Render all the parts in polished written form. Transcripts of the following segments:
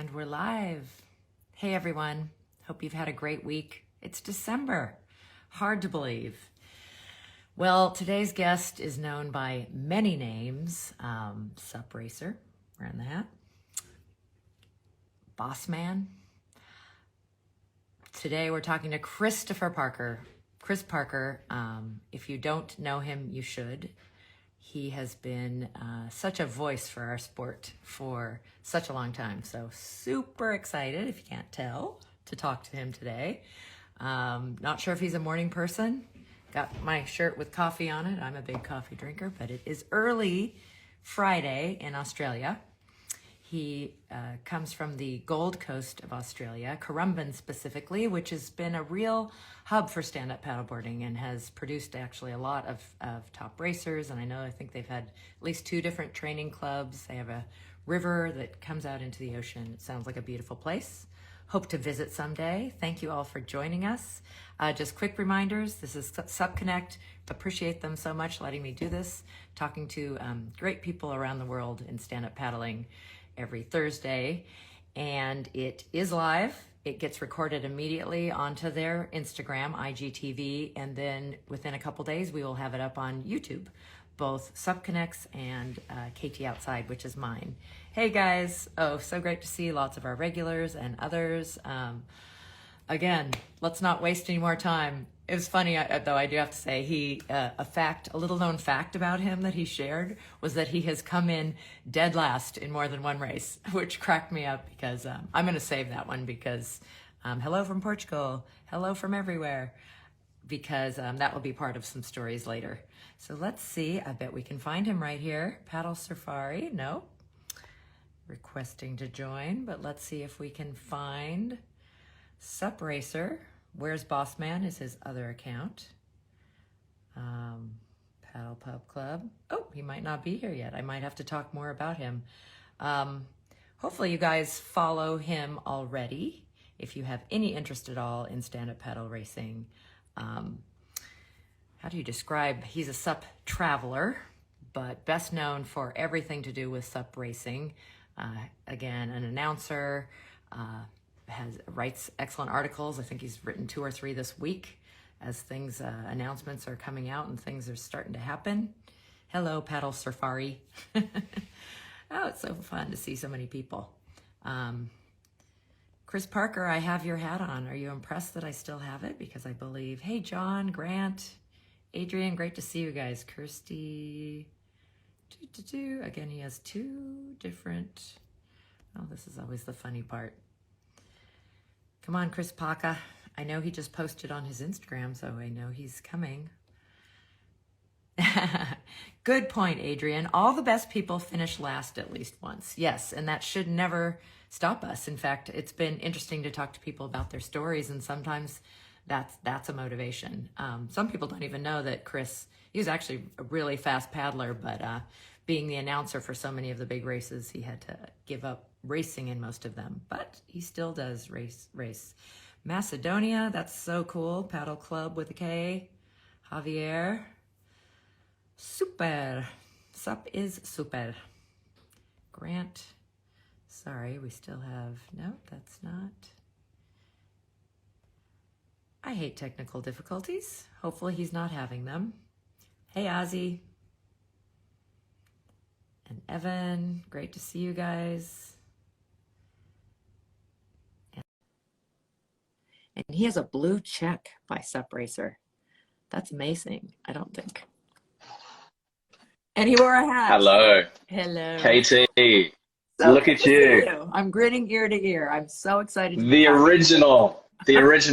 And we're live. Hey everyone, hope you've had a great week. It's December, hard to believe. Well, today's guest is known by many names. SUP Racer, wearing the hat. Boss Man. Today we're talking to Christopher Parker. Chris Parker, if you don't know him, you should. He has been such a voice for our sport for such a long time. So super excited, if you can't tell, to talk to him today. Not sure if he's a morning person. Got my shirt with coffee on it. I'm a big coffee drinker, but it is early Friday in Australia. He comes from the Gold Coast of Australia, Currumbin specifically, which has been a real hub for stand-up paddleboarding and has produced actually a lot of top racers. And I think they've had at least 2 different training clubs. They have a river that comes out into the ocean. It sounds like a beautiful place. Hope to visit someday. Thank you all for joining us. Just quick reminders, this is SUP Connect. Appreciate them so much letting me do this. Talking to great people around the world in stand-up paddling every Thursday. And it is live. It gets recorded immediately onto their Instagram, IGTV, and then within a couple days, we will have it up on YouTube, both SUP Connects and KT Outside, which is mine. Hey guys, so great to see lots of our regulars and others. Again, let's not waste any more time. It was funny, though I do have to say, a little known fact about him that he shared was that he has come in dead last in more than one race, which cracked me up because I'm going to save that one because hello from Portugal, hello from everywhere, because that will be part of some stories later. So let's see, I bet we can find him right here. Paddle Safari, no. Requesting to join, but let's see if we can find SUP Racer. Where's Boss Man is his other account. Paddle Pub Club. Oh, he might not be here yet. I might have to talk more about him. Hopefully you guys follow him already. If you have any interest at all in stand-up paddle racing. How do you describe? He's a SUP traveler, but best known for everything to do with SUP racing. Again, an announcer, writes excellent articles. I think he's written 2 or 3 this week as announcements are coming out and things are starting to happen. Hello, Paddle Safari. Oh, it's so fun to see so many people. Chris Parker, I have your hat on. Are you impressed that I still have it? Because I believe, hey, John, Grant, Adrian, great to see you guys. Kirsty, again, he has 2 different, oh, this is always the funny part. Come on, Chris Parker. I know he just posted on his Instagram, so I know he's coming. Good point, Adrian. All the best people finish last at least once. Yes, and that should never stop us. In fact, it's been interesting to talk to people about their stories, and sometimes that's a motivation. Some people don't even know that Chris, he was actually a really fast paddler, but being the announcer for so many of the big races, he had to give up racing in most of them, but he still does race. Macedonia, that's so cool. Paddle Club with a K. Javier. Super. SUP is super. Grant. Sorry, we still have, no, that's not. I hate technical difficulties. Hopefully he's not having them. Hey, Ozzy. And Evan, great to see you guys. And he has a blue check by SUP Racer. That's amazing, I don't think. And he wore a hat. Hello. Hello. KT, So look good at to see you. I'm grinning ear to ear. I'm so excited. To The original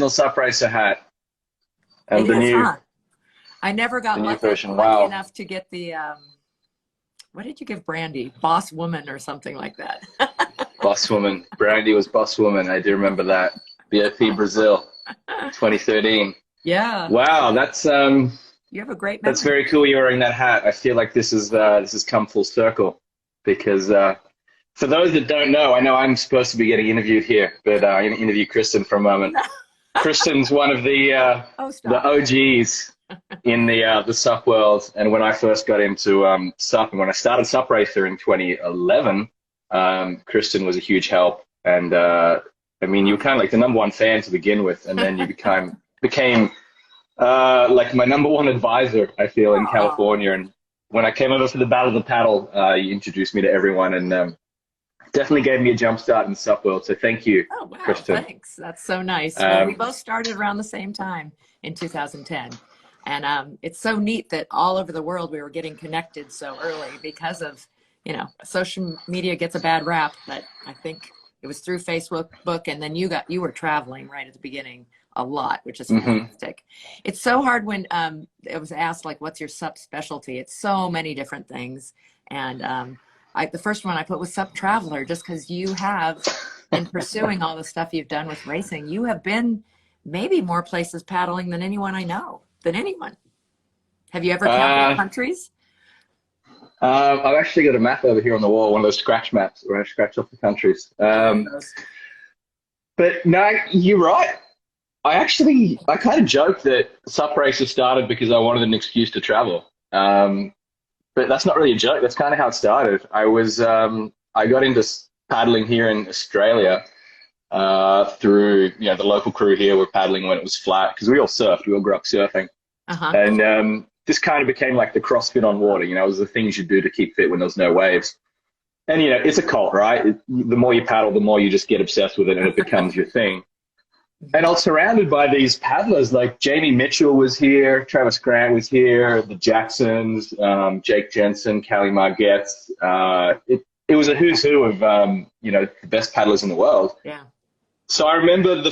SUP Racer hat. And it is, huh? I never got lucky version. Wow. enough to get the, what did you give Brandy? Boss Woman or something like that. Boss Woman. Brandy was Boss Woman. I do remember that. BOP Brazil, 2013. Yeah. Wow, that's you have a great memory. That's very cool. You're wearing that hat. I feel like this has come full circle because for those that don't know, I know I'm supposed to be getting interviewed here, but I'm going to interview Kristen for a moment. Kristen's one of the OGs in the SUP world, and when I first got into SUP and when I started SUP Racer in 2011, Kristen was a huge help And I mean, you were kind of like the number one fan to begin with, and then you became like my number one advisor, I feel, in Oh, California. And when I came over for the Battle of the Paddle, you introduced me to everyone, and definitely gave me a jump start in the SUP world. So thank you, oh, wow, Kristen. thanks. That's so nice. Well, we Um, both started around the same time in 2010. And it's so neat that all over the world we were getting connected so early because of, social media gets a bad rap, but I think it was through Facebook, and then you were traveling right at the beginning a lot, which is mhm. fantastic. It's so hard when it was asked, like, what's your SUP specialty? It's so many different things. And the first one I put was SUP Traveler, just because you have, in pursuing all the stuff you've done with racing, you have been maybe more places paddling than anyone I know, than anyone. Have you ever counted uh, countries? I've actually got a map over here on the wall, one of those scratch maps where I scratch off the countries. I love those. But no, you're right. I kind of joked that SUP Racer started because I wanted an excuse to travel. But that's not really a joke. That's kind of how it started. I got into paddling here in Australia through, the local crew here were paddling when it was flat because we all surfed. We all grew up surfing. Uh-huh. And this kind of became like the CrossFit on water. It was the things you do to keep fit when there's no waves. And, it's a cult, right? The more you paddle, the more you just get obsessed with it and it becomes your thing. And I was surrounded by these paddlers, like Jamie Mitchell was here, Travis Grant was here, the Jacksons, Jake Jensen, Callie Margette. It was a who's who of, the best paddlers in the world. Yeah. So I remember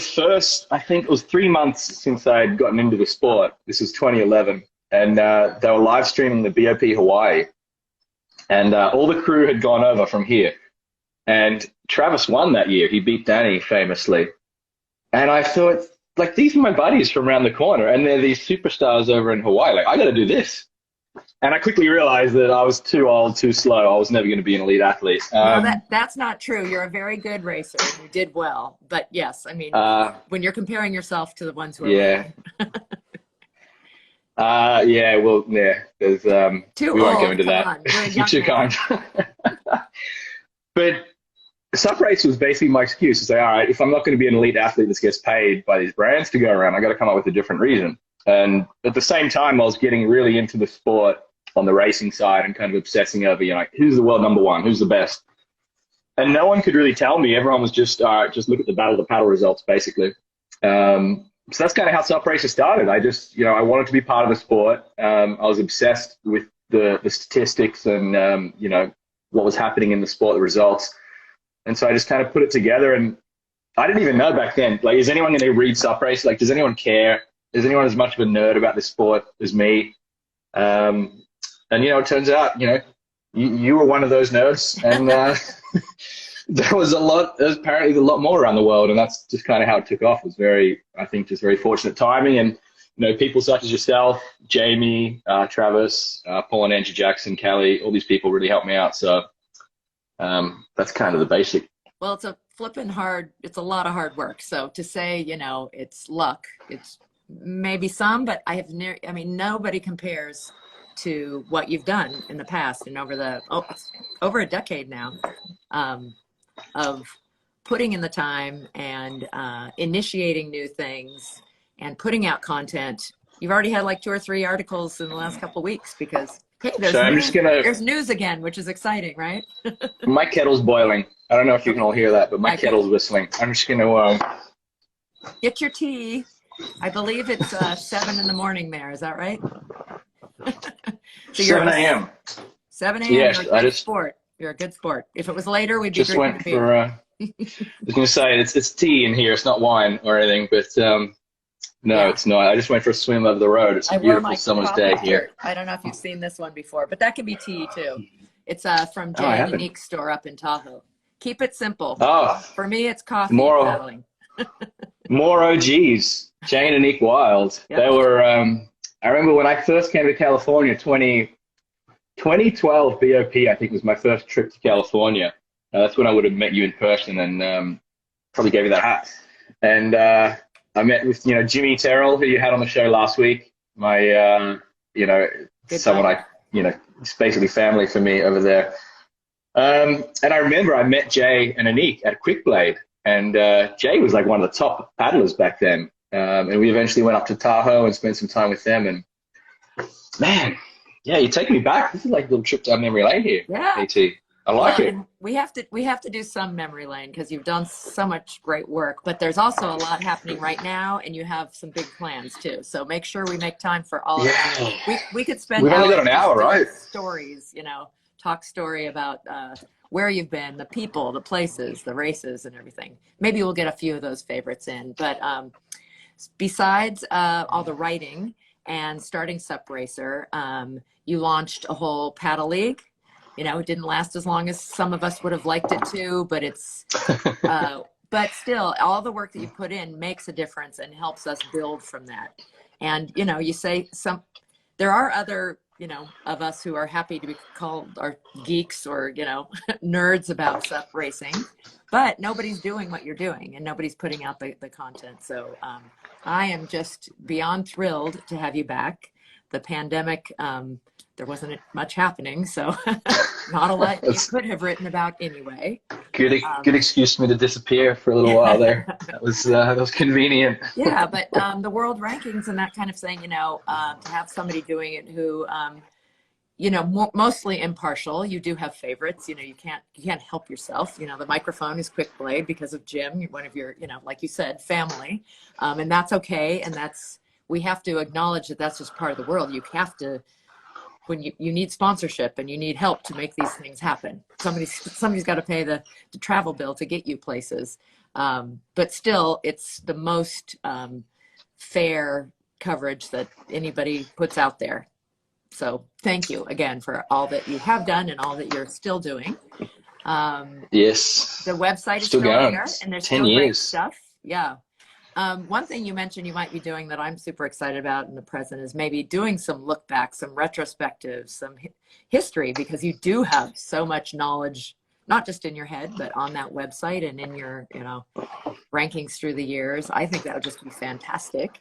I think it was 3 months since I had gotten into the sport. This was 2011. And they were live streaming the BOP Hawaii. And all the crew had gone over from here. And Travis won that year. He beat Danny famously. And I thought, like, these are my buddies from around the corner. And they're these superstars over in Hawaii. Like, I got to do this. And I quickly realized that I was too old, too slow. I was never going to be an elite athlete. No, that's not true. You're a very good racer. You did well. But yes, I mean, when you're comparing yourself to the ones who are yeah. Yeah, well, yeah, there's, too we old. won't go into Come that. on. You're a You're young too man. kind. But SUP Race was basically my excuse to say, all right, if I'm not going to be an elite athlete that gets paid by these brands to go around, I got to come up with a different reason. And at the same time, I was getting really into the sport on the racing side and kind of obsessing over, like, who's the world number one, who's the best. And no one could really tell me. Everyone was just, all right, just look at the Battle of the Paddle results, basically. So that's kind of how SUP Racer started. I just, I wanted to be part of the sport. I was obsessed with the statistics and, what was happening in the sport, the results. And so I just kind of put it together. And I didn't even know back then, like, is anyone going to read SUP Racer? Like, does anyone care? Is anyone as much of a nerd about this sport as me? And, it turns out, you were one of those nerds. And there's apparently a lot more around the world. And that's just kind of how it took off. It was I think, just very fortunate timing. And, people such as yourself, Jamie, Travis, Paul and Andrew Jackson, Callie, all these people really helped me out. So that's kind of the basic. Well, it's a lot of hard work. So to say, it's luck, it's maybe some, but nobody compares to what you've done in the past and over a decade now, of putting in the time and initiating new things and putting out content. You've already had like 2 or 3 articles in the last couple of weeks because, hey, there's news again, which is exciting, right? My kettle's boiling. I don't know if you can all hear that, but my kettle's whistling. I'm just going to get your tea. I believe it's 7 in the morning there. Is that right? So 7 a.m. 7 a.m. Yes, You're a good sport. You're a good sport. If it was later, we'd be just drinking went beer. for. I was going to say it's tea in here. It's not wine or anything, but no, it's not. I just went for a swim over the road. It's a beautiful summer's day here. I don't know if you've seen this one before, but that can be tea too. It's from Jay and Unique store up in Tahoe. Keep it simple. Oh, for me, it's coffee and paddling. More OGs. Jay and Unique Wild. Yep. They were. I remember when I first came to California, 2012 BOP, I think, was my first trip to California. That's when I would have met you in person and probably gave you that hat. And I met with, Jimmy Terrell, who you had on the show last week. My, someone it's basically family for me over there. And I remember I met Jay and Anik at Quick Blade, and Jay was like one of the top paddlers back then. And we eventually went up to Tahoe and spent some time with them. And man, yeah, you take me back. This is like a little trip down memory lane here, Yeah. AT. I like it. And we have to do some memory lane because you've done so much great work, but there's also a lot happening right now, and you have some big plans too. So make sure we make time for all of that. We could spend We've only got hours an hour, just doing right? stories, talk story about where you've been, the people, the places, the races, and everything. Maybe we'll get a few of those favorites in. But besides all the writing and starting SUP Racer, you launched a whole paddle league. It didn't last as long as some of us would have liked it to, but but still, all the work that you put in makes a difference and helps us build from that. And, you say there are other, of us who are happy to be called our geeks or, nerds about SUP racing, but nobody's doing what you're doing and nobody's putting out the content. So I am just beyond thrilled to have you back. The pandemic, there wasn't much happening, so not a lot you could have written about anyway. Good excuse for me to disappear for a little while there. That was convenient. Yeah, but the world rankings and that kind of thing, to have somebody doing it who, mostly impartial. You do have favorites. You can't help yourself. The microphone is Quick Blade because of Jim, one of your, like you said, family, and that's okay. And we have to acknowledge that that's just part of the world. You have to. When you need sponsorship and you need help to make these things happen. Somebody's got to pay the travel bill to get you places. But still, it's the most fair coverage that anybody puts out there. So thank you again for all that you have done and all that you're still doing. Yes. The website is still there, and there's 10 still years. great stuff. Yeah. One thing you mentioned you might be doing that I'm super excited about in the present is maybe doing some look back, some retrospectives, some history, because you do have so much knowledge, not just in your head, but on that website and in your, rankings through the years. I think that would just be fantastic.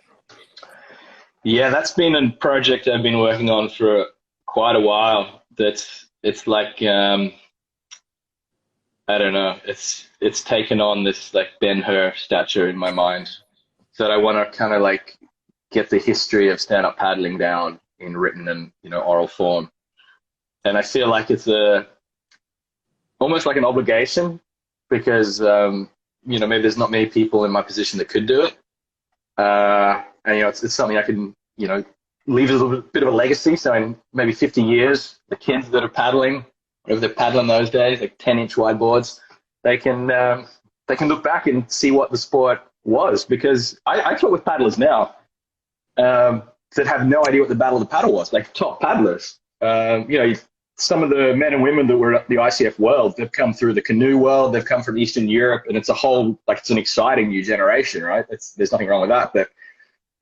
Yeah, that's been a project I've been working on for quite a while. It's like, I don't know, it's taken on this like Ben-Hur stature in my mind. So I want to kind of like get the history of stand-up paddling down in written and oral form. And I feel like it's almost like an obligation because maybe there's not many people in my position that could do it. And it's something I can leave as a bit of a legacy. So in maybe 50 years, the kids that are paddling, whatever they're paddling those days, like 10-inch wide boards, they can look back and see what the sport was. Because I talk with paddlers now that have no idea what the Battle of the Paddle was, like top paddlers. Some of the men and women that were at the ICF world, they've come through the canoe world, they've come from Eastern Europe, and it's it's an exciting new generation, right? There's nothing wrong with that, but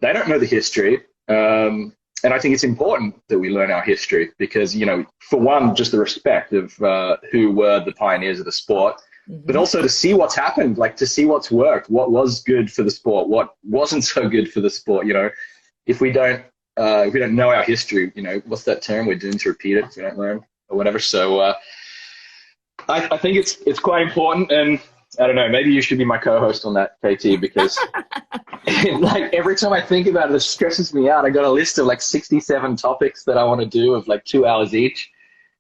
they don't know the history. And I think it's important that we learn our history because, for one, just the respect of who were the pioneers of the sport, but also to see what's happened, like to see what's worked, what was good for the sport, what wasn't so good for the sport. If we don't know our history, what's that term? We're doomed to repeat it if we don't learn or whatever. So I think it's quite important. And I don't know, maybe you should be my co-host on that, KT, because like every time I think about it, it stresses me out. I got a list of like 67 topics that I want to do of like 2 hours each.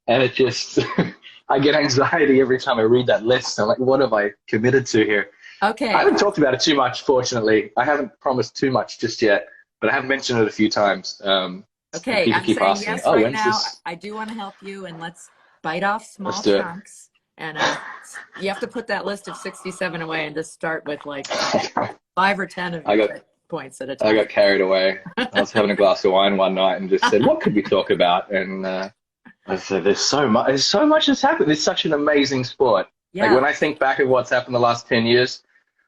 And it just, I get anxiety every time I read that list. I'm like, what have I committed to here? Okay. I haven't talked about it too much, fortunately. I haven't promised too much just yet, but I have mentioned it a few times. Okay, I'm saying yes right now. I do want to help you, and let's bite off small chunks. And you have to put that list of 67 away and just start with like 5 or 10 of your points at a time. I got carried away. I was having a glass of wine one night and just said, what could we talk about? And I said, there's so much that's happened. It's such an amazing sport. Yeah. Like when I think back at what's happened the last 10 years,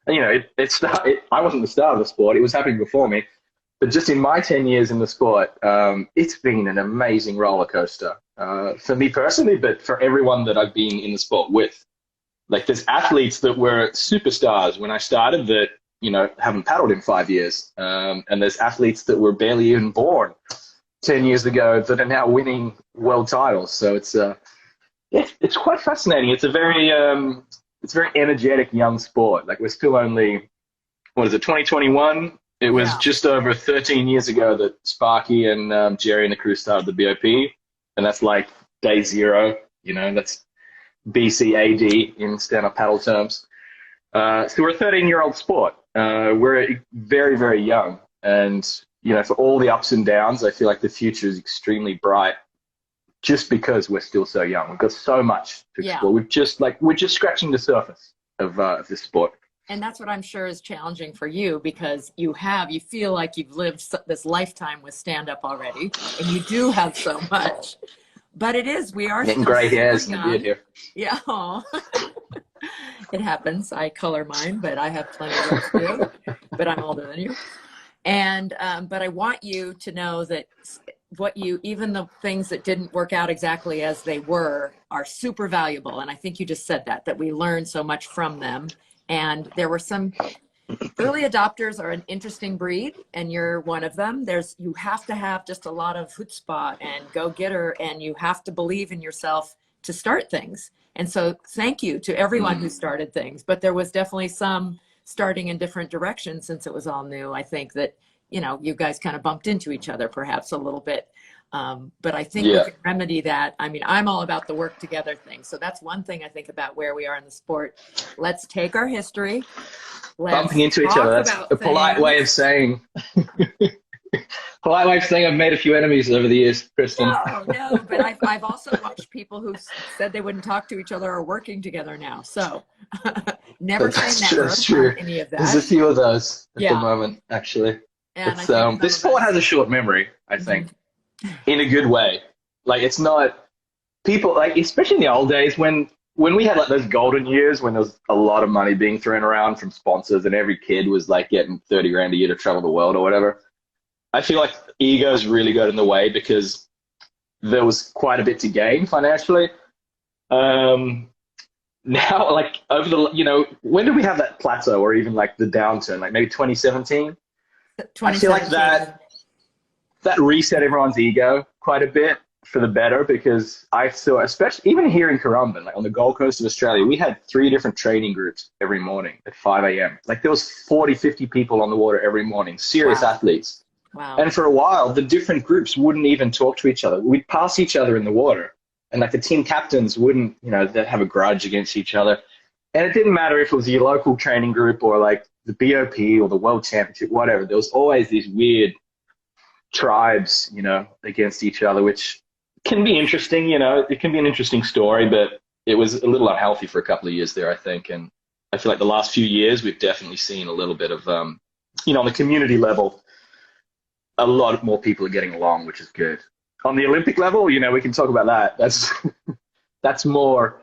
I wasn't the star of the sport. It was happening before me. But just in my 10 years in the sport, it's been an amazing roller coaster for me personally, but for everyone that I've been in the sport with. Like there's athletes that were superstars when I started that, haven't paddled in 5 years. And there's athletes that were barely even born 10 years ago that are now winning world titles. So it's It's quite fascinating. It's a very energetic young sport. Like we're still only, what is it, 2021? It was Yeah. just over 13 years ago that Sparky and Jerry and the crew started the BOP, and that's like day zero. You know, that's BCAD in stand-up paddle terms. So we're a 13-year-old sport. We're very, very young, and you know, for all the ups and downs, I feel like the future is extremely bright. Just because we're still so young, we've got so much to Yeah. explore. We're just scratching the surface of this sport. And that's what I'm sure is challenging for you, because you feel like you've lived this lifetime with stand up already, and you do have so much. But we are Getting still gray super hairs and a beard young. here. Yeah. Aw. It happens. I color mine, but I have plenty of work to do. But I'm older than you. And but I want you to know that even the things that didn't work out exactly as they were are super valuable. And I think you just said that we learned so much from them. And there were some early adopters are an interesting breed, and you're one of them. You have to have just a lot of chutzpah and go-getter, and you have to believe in yourself to start things. And so thank you to everyone who started things, but there was definitely some starting in different directions since it was all new. I think that, you know, you guys kind of bumped into each other perhaps a little bit. But I think we Yeah, can remedy that. I mean, I'm all about the work together thing. So that's one thing I think about where we are in the sport. Let's take our history. bumping Let's into each other. talk That's a about polite way of things. saying. Polite way of saying I've made a few enemies over the years, Kristen. No, but I've also watched people who said they wouldn't talk to each other are working together now. So never say never That's on true. any of There's a that. few of those at the Yeah. moment, actually. And I It's think some this of sport us, has a short memory, I think, Mhm. in a good way. Like it's not people like, especially in the old days when we had like those golden years when there was a lot of money being thrown around from sponsors and every kid was like getting 30 grand a year to travel the world or whatever. I feel like egos really got in the way because there was quite a bit to gain financially. Um, Now, like over the, you know, when did we have that plateau or even like the downturn? Like maybe 2017. I feel like 2017. that reset everyone's ego quite a bit for the better because I saw, especially even here in Currumbin, like on the Gold Coast of Australia, we had 3 different training groups every morning at 5 a.m. Like there was 40, 50 people on the water every morning, serious Wow. athletes. Wow. And for a while, the different groups wouldn't even talk to each other. We'd pass each other in the water. And like the team captains wouldn't, you know, they'd have a grudge against each other. And it didn't matter if it was your local training group or like the BOP or the World Championship, whatever. There was always these weird tribes, you know, against each other, which can be interesting, you know, it can be an interesting story, but it was a little unhealthy for a couple of years there, I think. And I feel like the last few years, we've definitely seen a little bit of, you know, on the community level, a lot more people are getting along, which is good. On the Olympic level, you know, we can talk about that. That's more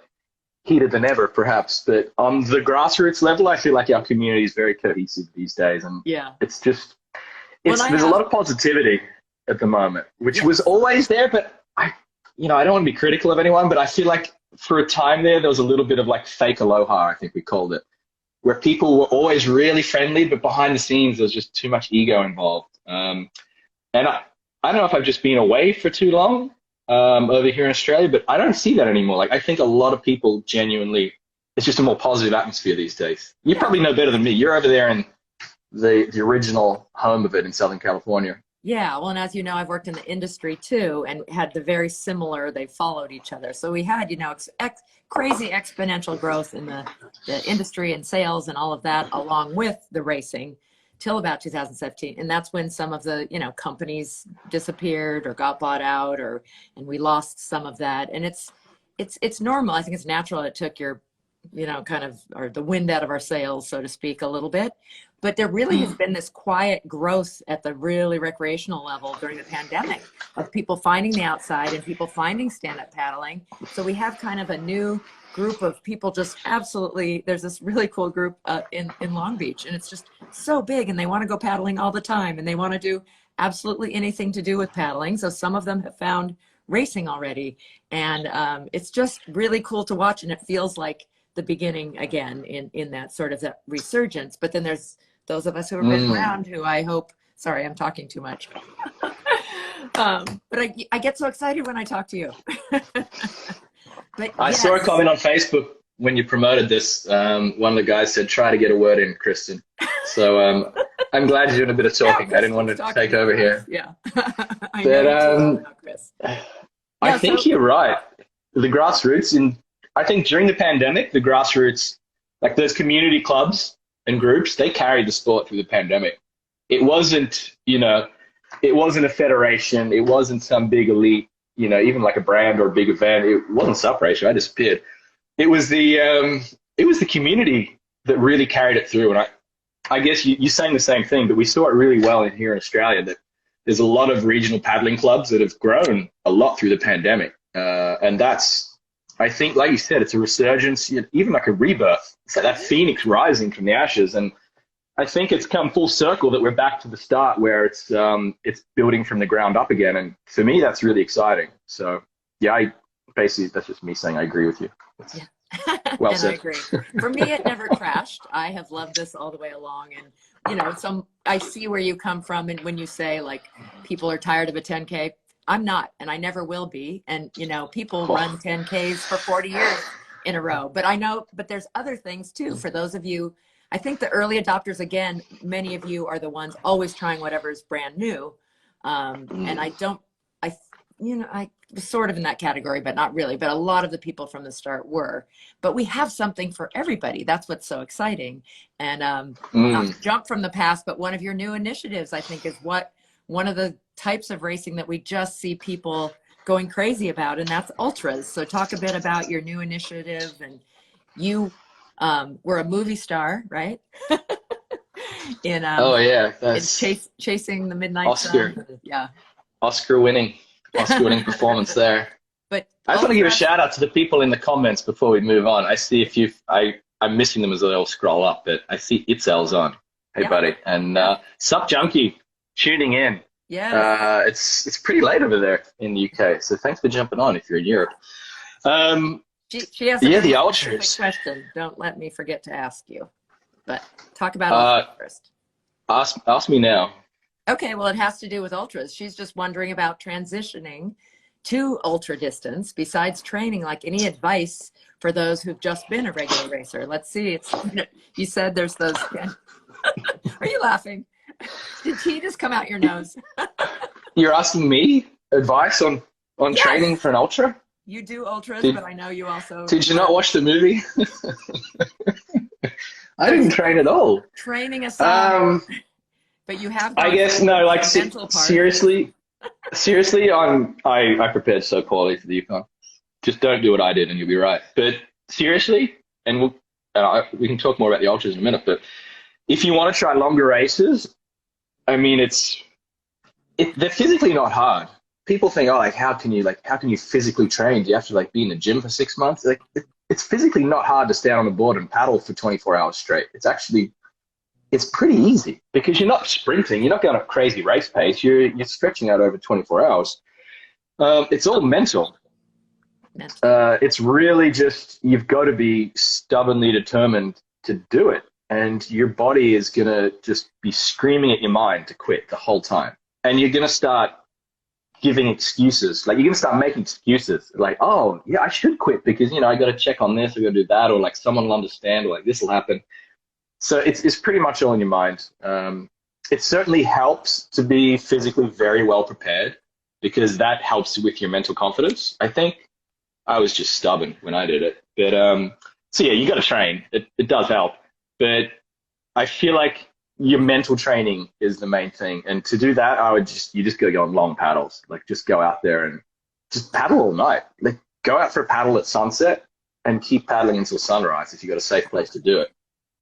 heated than ever, perhaps. But on the grassroots level, I feel like our community is very cohesive these days, and Yeah. it's just Well, there's a lot of positivity at the moment, which was yes. always there. But you know, I don't want to be critical of anyone, but I feel like for a time there was a little bit of like fake aloha, I think we called it, where people were always really friendly, but behind the scenes there was just too much ego involved. And I don't know if I've just been away for too long over here in Australia, but I don't see that anymore. Like I think a lot of people genuinely, it's just a more positive atmosphere these days. You Yeah. probably know better than me. You're over there in the original home of it in Southern California. Yeah, well, and as you know, I've worked in the industry too, and had the very similar, they followed each other. So we had, you know, crazy exponential growth in the industry and sales and all of that, along with the racing till about 2017. And that's when some of the, you know, companies disappeared or got bought out, and we lost some of that. And it's normal. I think it's natural. It took your, you know, kind of, or the wind out of our sails, so to speak, a little bit. But there really has been this quiet growth at the really recreational level during the pandemic of people finding the outside and people finding stand-up paddling. So we have kind of a new group of people just absolutely, there's this really cool group in Long Beach, and it's just so big, and they want to go paddling all the time, and they want to do absolutely anything to do with paddling. So some of them have found racing already, and it's just really cool to watch, and it feels like the beginning again in that sort of that resurgence. But then there's those of us who have been around who I hope, sorry, I'm talking too much. But I get so excited when I talk to you. But I saw a yes, comment on Facebook when you promoted this. One of the guys said, "Try to get a word in, Kristen." So I'm glad you're doing a bit of yeah, talking. I Chris didn't want keeps to talking take to over you guys. here, Yeah, I know but you too well now, Chris. I Yeah, think so you're right. The grassroots, in I think during the pandemic, the grassroots, like those community clubs and groups, they carried the sport through the pandemic. It wasn't, it wasn't a federation. It wasn't some big elite, even like a brand or a big event. It wasn't SUP Racer. I disappeared. It was the community that really carried it through. And I guess you're saying the same thing, but we saw it really well in here in Australia that there's a lot of regional paddling clubs that have grown a lot through the pandemic. And that's, I think, like you said, it's a resurgence, even like a rebirth. It's like that phoenix rising from the ashes. And I think it's come full circle that we're back to the start where it's building from the ground up again. And for me, that's really exciting. So yeah, basically, that's just me saying I agree with you. yeah. Well And I said. agree. For me, it never crashed. I have loved this all the way along. And, I see where you come from. And when you say like people are tired of a 10K, I'm not, and I never will be. And, people run 10Ks for 40 years in a row. But there's other things too. For those of you, I think the early adopters, again, many of you are the ones always trying whatever is brand new. And I was sort of in that category, but not really. But a lot of the people from the start were. But we have something for everybody. That's what's so exciting. And not to jump from the past, but one of your new initiatives, I think, is one of the types of racing that we just see people going crazy about, and that's ultras. So talk a bit about your new initiative. And you were a movie star, right? Oh yeah, in that's chasing the midnight Oscar, sun. Yeah. Oscar winning, Oscar winning performance there. But I just want to give a shout out to the people in the comments before we move on. I see I'm missing them as they all scroll up, but I see Itzel's on. Hey, yeah. buddy. And Sup Junkie tuning in. Yes. It's pretty late over there in the UK, so thanks for jumping on if you're in Europe. She has a Yeah, very the specific ultras. question. Don't let me forget to ask you. But talk about ultras first. Ask me now. Okay, well, it has to do with ultras. She's just wondering about transitioning to ultra distance. Besides training, like any advice for those who've just been a regular racer. Let's see. You said there's those. Are you laughing? Did tea just come out your nose? You're asking me advice on Yes. training for an ultra? You do ultras, but I know you also. Did you not watch the movie? I didn't train at all. Training aside, but you have. I guess no. Like mental part. seriously, I prepared so poorly for the Yukon. Just don't do what I did, and you'll be right. But seriously, and we can talk more about the ultras in a minute. But if you want to try longer races, I mean, they're physically not hard. People think, oh, like how can you physically train? Do you have to like be in the gym for 6 months? Like it's physically not hard to stand on a board and paddle for 24 hours straight. It's pretty easy because you're not sprinting. You're not going at a crazy race pace. You're stretching out over 24 hours. It's all mental. It's really just, you've got to be stubbornly determined to do it. And your body is going to just be screaming at your mind to quit the whole time. And you're going to start giving excuses. Like you're going to start making excuses like, oh yeah, I should quit because, I got to check on this, I got to do that. Or like someone will understand, or like this will happen. So it's pretty much all in your mind. It certainly helps to be physically very well prepared because that helps with your mental confidence. I think I was just stubborn when I did it. But so yeah, you got to train. It does help. But I feel like your mental training is the main thing. And to do that, you just got to go on long paddles. Like just go out there and just paddle all night. Like go out for a paddle at sunset and keep paddling until sunrise if you got a safe place to do it.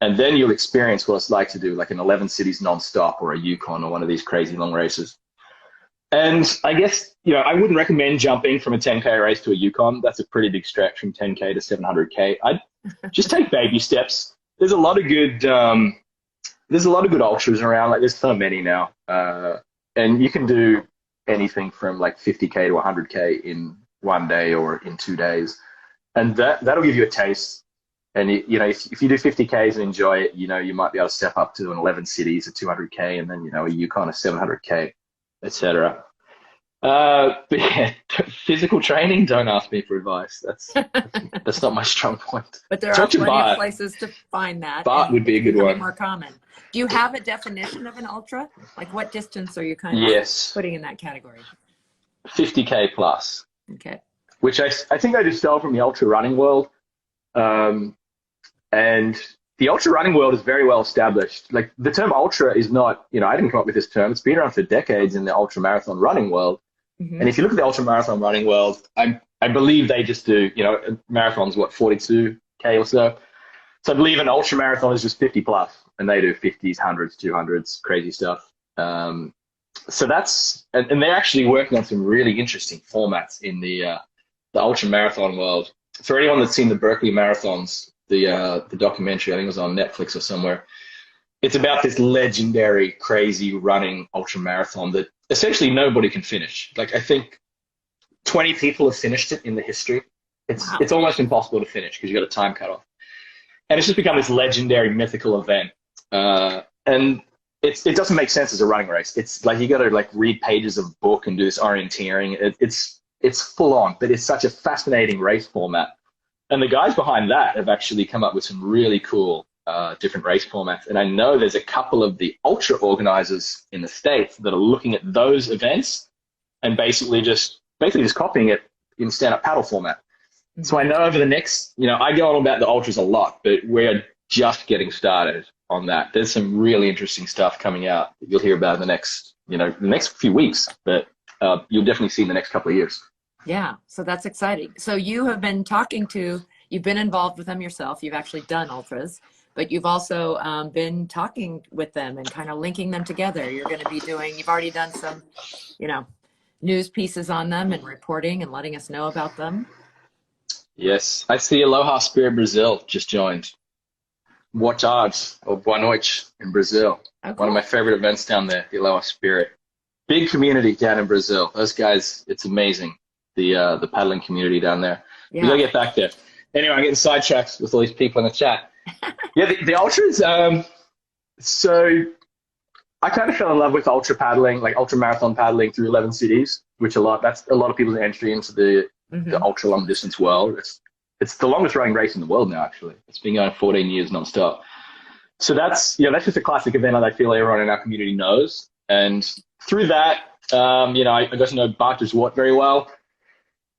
And then you'll experience what it's like to do like an 11 cities nonstop or a Yukon or one of these crazy long races. And I guess, I wouldn't recommend jumping from a 10K race to a Yukon. That's a pretty big stretch from 10K to 700K. I'd just take baby steps. There's a lot of good ultras around. Like there's so many now. And you can do anything from like 50K to 100K in 1 day or in 2 days. And that'll give you a taste. And if you do 50Ks and enjoy it, you might be able to step up to an 11 cities, a 200K, and then a Yukon, a 700K, etc. But yeah, physical training, don't ask me for advice. That's not my strong point. But there are Talk to plenty of Bart. places to find that, Bart and would be it's a good becoming one. more common. Do you have a definition of an ultra? Like what distance are you kind of Yes, putting in that category? 50K plus, Okay. which I think I just stole from the ultra running world. Um, and the ultra running world is very well established. Like the term ultra is not, I didn't come up with this term. It's been around for decades in the ultra marathon running world. Hmm. And if you look at the ultra marathon running world, I believe they just do, marathons, what, 42K or so. So I believe an ultra marathon is just 50 plus, and they do 50s, 100s, 200s, crazy stuff. So and they're actually working on some really interesting formats in the ultra marathon world. For anyone that's seen the Berkeley marathons, the documentary, I think it was on Netflix or somewhere, it's about this legendary, crazy running ultra marathon that essentially nobody can finish. Like I think 20 people have finished it in the history. Wow. It's almost impossible to finish because you got a time cutoff. And it's just become this legendary, mythical event. And it doesn't make sense as a running race. It's like you got to like read pages of book and do this orienteering. It's full on, but it's such a fascinating race format. And the guys behind that have actually come up with some really cool different race formats. And I know there's a couple of the ultra organizers in the States that are looking at those events and basically just copying it in stand-up paddle format. Mm-hmm. So I know over the next, I go on about the ultras a lot, but we're just getting started on that. There's some really interesting stuff coming out that you'll hear about in the next few weeks, but you'll definitely see in the next couple of years. Yeah, so that's exciting. So you've been involved with them yourself. You've actually done ultras, but you've also been talking with them and kind of linking them together. You've already done some, news pieces on them and reporting and letting us know about them. Yes, I see Aloha Spirit Brazil just joined. Boa tarde, or boa noite in Brazil. Oh, cool. One of my favorite events down there, the Aloha Spirit. Big community down in Brazil. Those guys, it's amazing. The paddling community down there. Yeah. We gotta get back there. Anyway, I'm getting sidetracked with all these people in the chat. Yeah, the ultras. So I kind of fell in love with ultra paddling, like ultra marathon paddling through 11 cities, which that's a lot of people's entry into the ultra long distance world. It's the longest running race in the world now, actually. It's been going 14 years nonstop. So that's just a classic event that I feel everyone in our community knows. And through that, I got to know Bart Watt very well.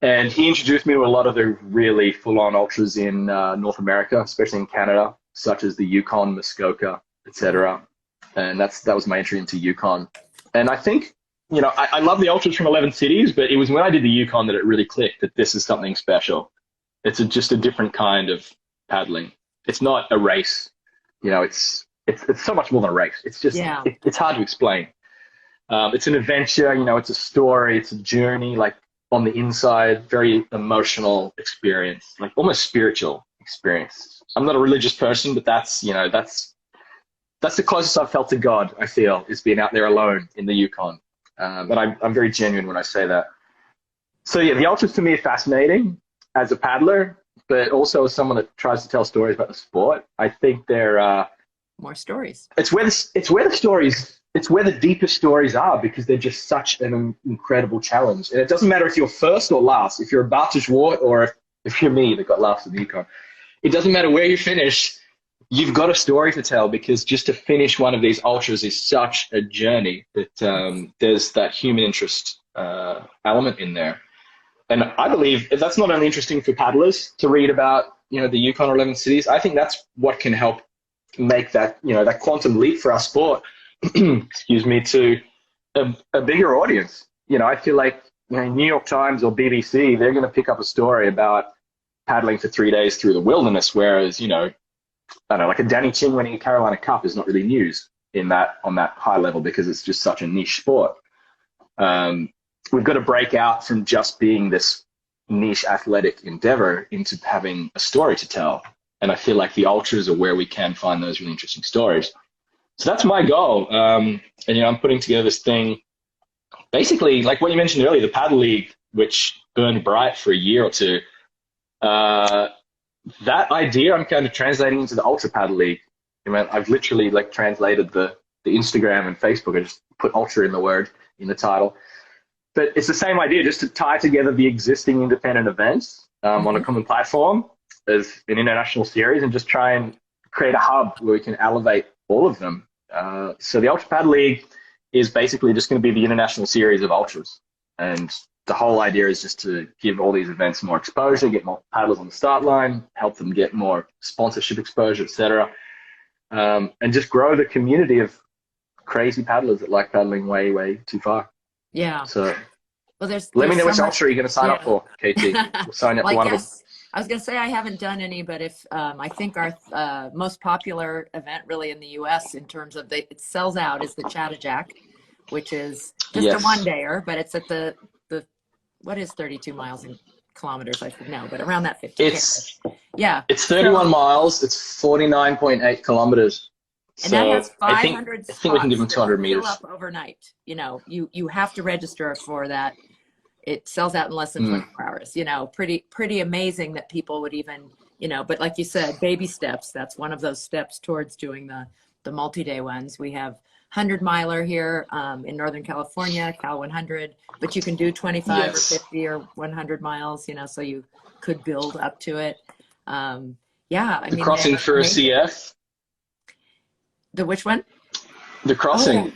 And he introduced me to a lot of the really full-on ultras in North America, especially in Canada, such as the Yukon, Muskoka, etc. And that was my entry into Yukon. And I think, I love the ultras from 11 cities, but it was when I did the Yukon that it really clicked that this is something special. It's just a different kind of paddling. It's not a race. It's so much more than a race. It's just, it's hard to explain. It's an adventure, it's a story, it's a journey, like on the inside, very emotional experience, like almost spiritual experience. I'm not a religious person, but that's the closest I've felt to God, I feel, is being out there alone in the Yukon. But I'm very genuine when I say that. So yeah, the ultras to me are fascinating as a paddler, but also as someone that tries to tell stories about the sport. I think they're more stories. It's where the deepest stories are, because they're just such an incredible challenge. And it doesn't matter if you're first or last, if you're a Bart Watt or if you're me that got last in the Yukon. It doesn't matter where you finish, you've got a story to tell, because just to finish one of these ultras is such a journey that there's that human interest element in there. And I believe if that's not only interesting for paddlers to read about, the Yukon or 11 cities, I think that's what can help make that, that quantum leap for our sport, excuse me, to a bigger audience. I feel like New York Times or BBC, they're going to pick up a story about paddling for 3 days through the wilderness, whereas, I don't know, like a Danny Ching winning a Carolina Cup is not really news on that high level, because it's just such a niche sport. We've got to break out from just being this niche athletic endeavor into having a story to tell. And I feel like the ultras are where we can find those really interesting stories. So that's my goal. And, I'm putting together this thing, basically, like what you mentioned earlier, the Paddle League, which burned bright for a year or two. That idea I'm kind of translating into the Ultra Paddle League. I've literally translated the Instagram and Facebook. I just put ultra in the word, in the title. But it's the same idea, just to tie together the existing independent events on a common platform as an international series, and just try and create a hub where we can elevate all of them. So the Ultra Pad League is basically just going to be the international series of ultras. And the whole idea is just to give all these events more exposure, get more paddlers on the start line, help them get more sponsorship exposure, etc. And just grow the community of crazy paddlers that like paddling way, way too far. Yeah. So well, let me know so which ultra you're going to sign up for, KT. We'll sign up for one of them. I was going to say I haven't done any, but if I think our most popular event really in the U.S. in terms of it sells out is the Chattajack, which is just a one-dayer, but it's at the what is 32 miles in kilometers? I should know, but around that 50. It's 31 miles. It's 49.8 kilometers. And that has 500 I think we can give them 200 meters. Fill up overnight. You know, you have to register for that. It sells out in less than 24 hours. You know, pretty amazing that people would even, you know, but like you said, baby steps. That's one of those steps towards doing the multi-day ones. We have 100-miler here in Northern California, Cal 100, but you can do 25 or 50 or 100 miles, you know, so you could build up to it. I mean, crossing for a CF. The which one? The crossing. Oh,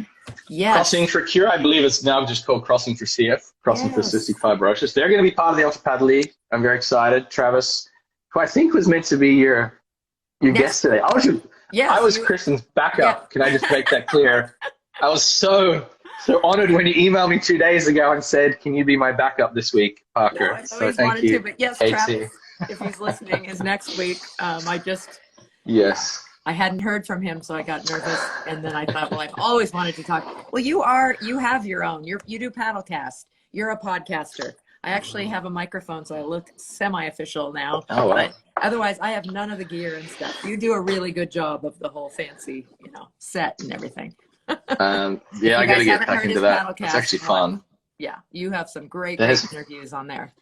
yes. Crossing for Cure, I believe it's now just called Crossing for CF, Crossing for Cystic Fibrosis. They're going to be part of the Ultra Pad League. I'm very excited. Travis, who I think was meant to be your guest today. I was Kristen's backup. Yeah. Can I just make that clear? I was so honored when you emailed me 2 days ago and said, "Can you be my backup this week, Parker?" No, so thank you. But yes, Travis, if he's listening, is next week. I hadn't heard from him, so I got nervous, and then I thought, well, I've always wanted to talk. Well, you have your own. You do Paddlecast. You're a podcaster. I actually have a microphone, so I look semi-official now. Oh, wow. But otherwise, I have none of the gear and stuff. You do a really good job of the whole fancy, you know, set and everything. I got to get back into that. It's actually fun. Yeah, you have some great interviews on there.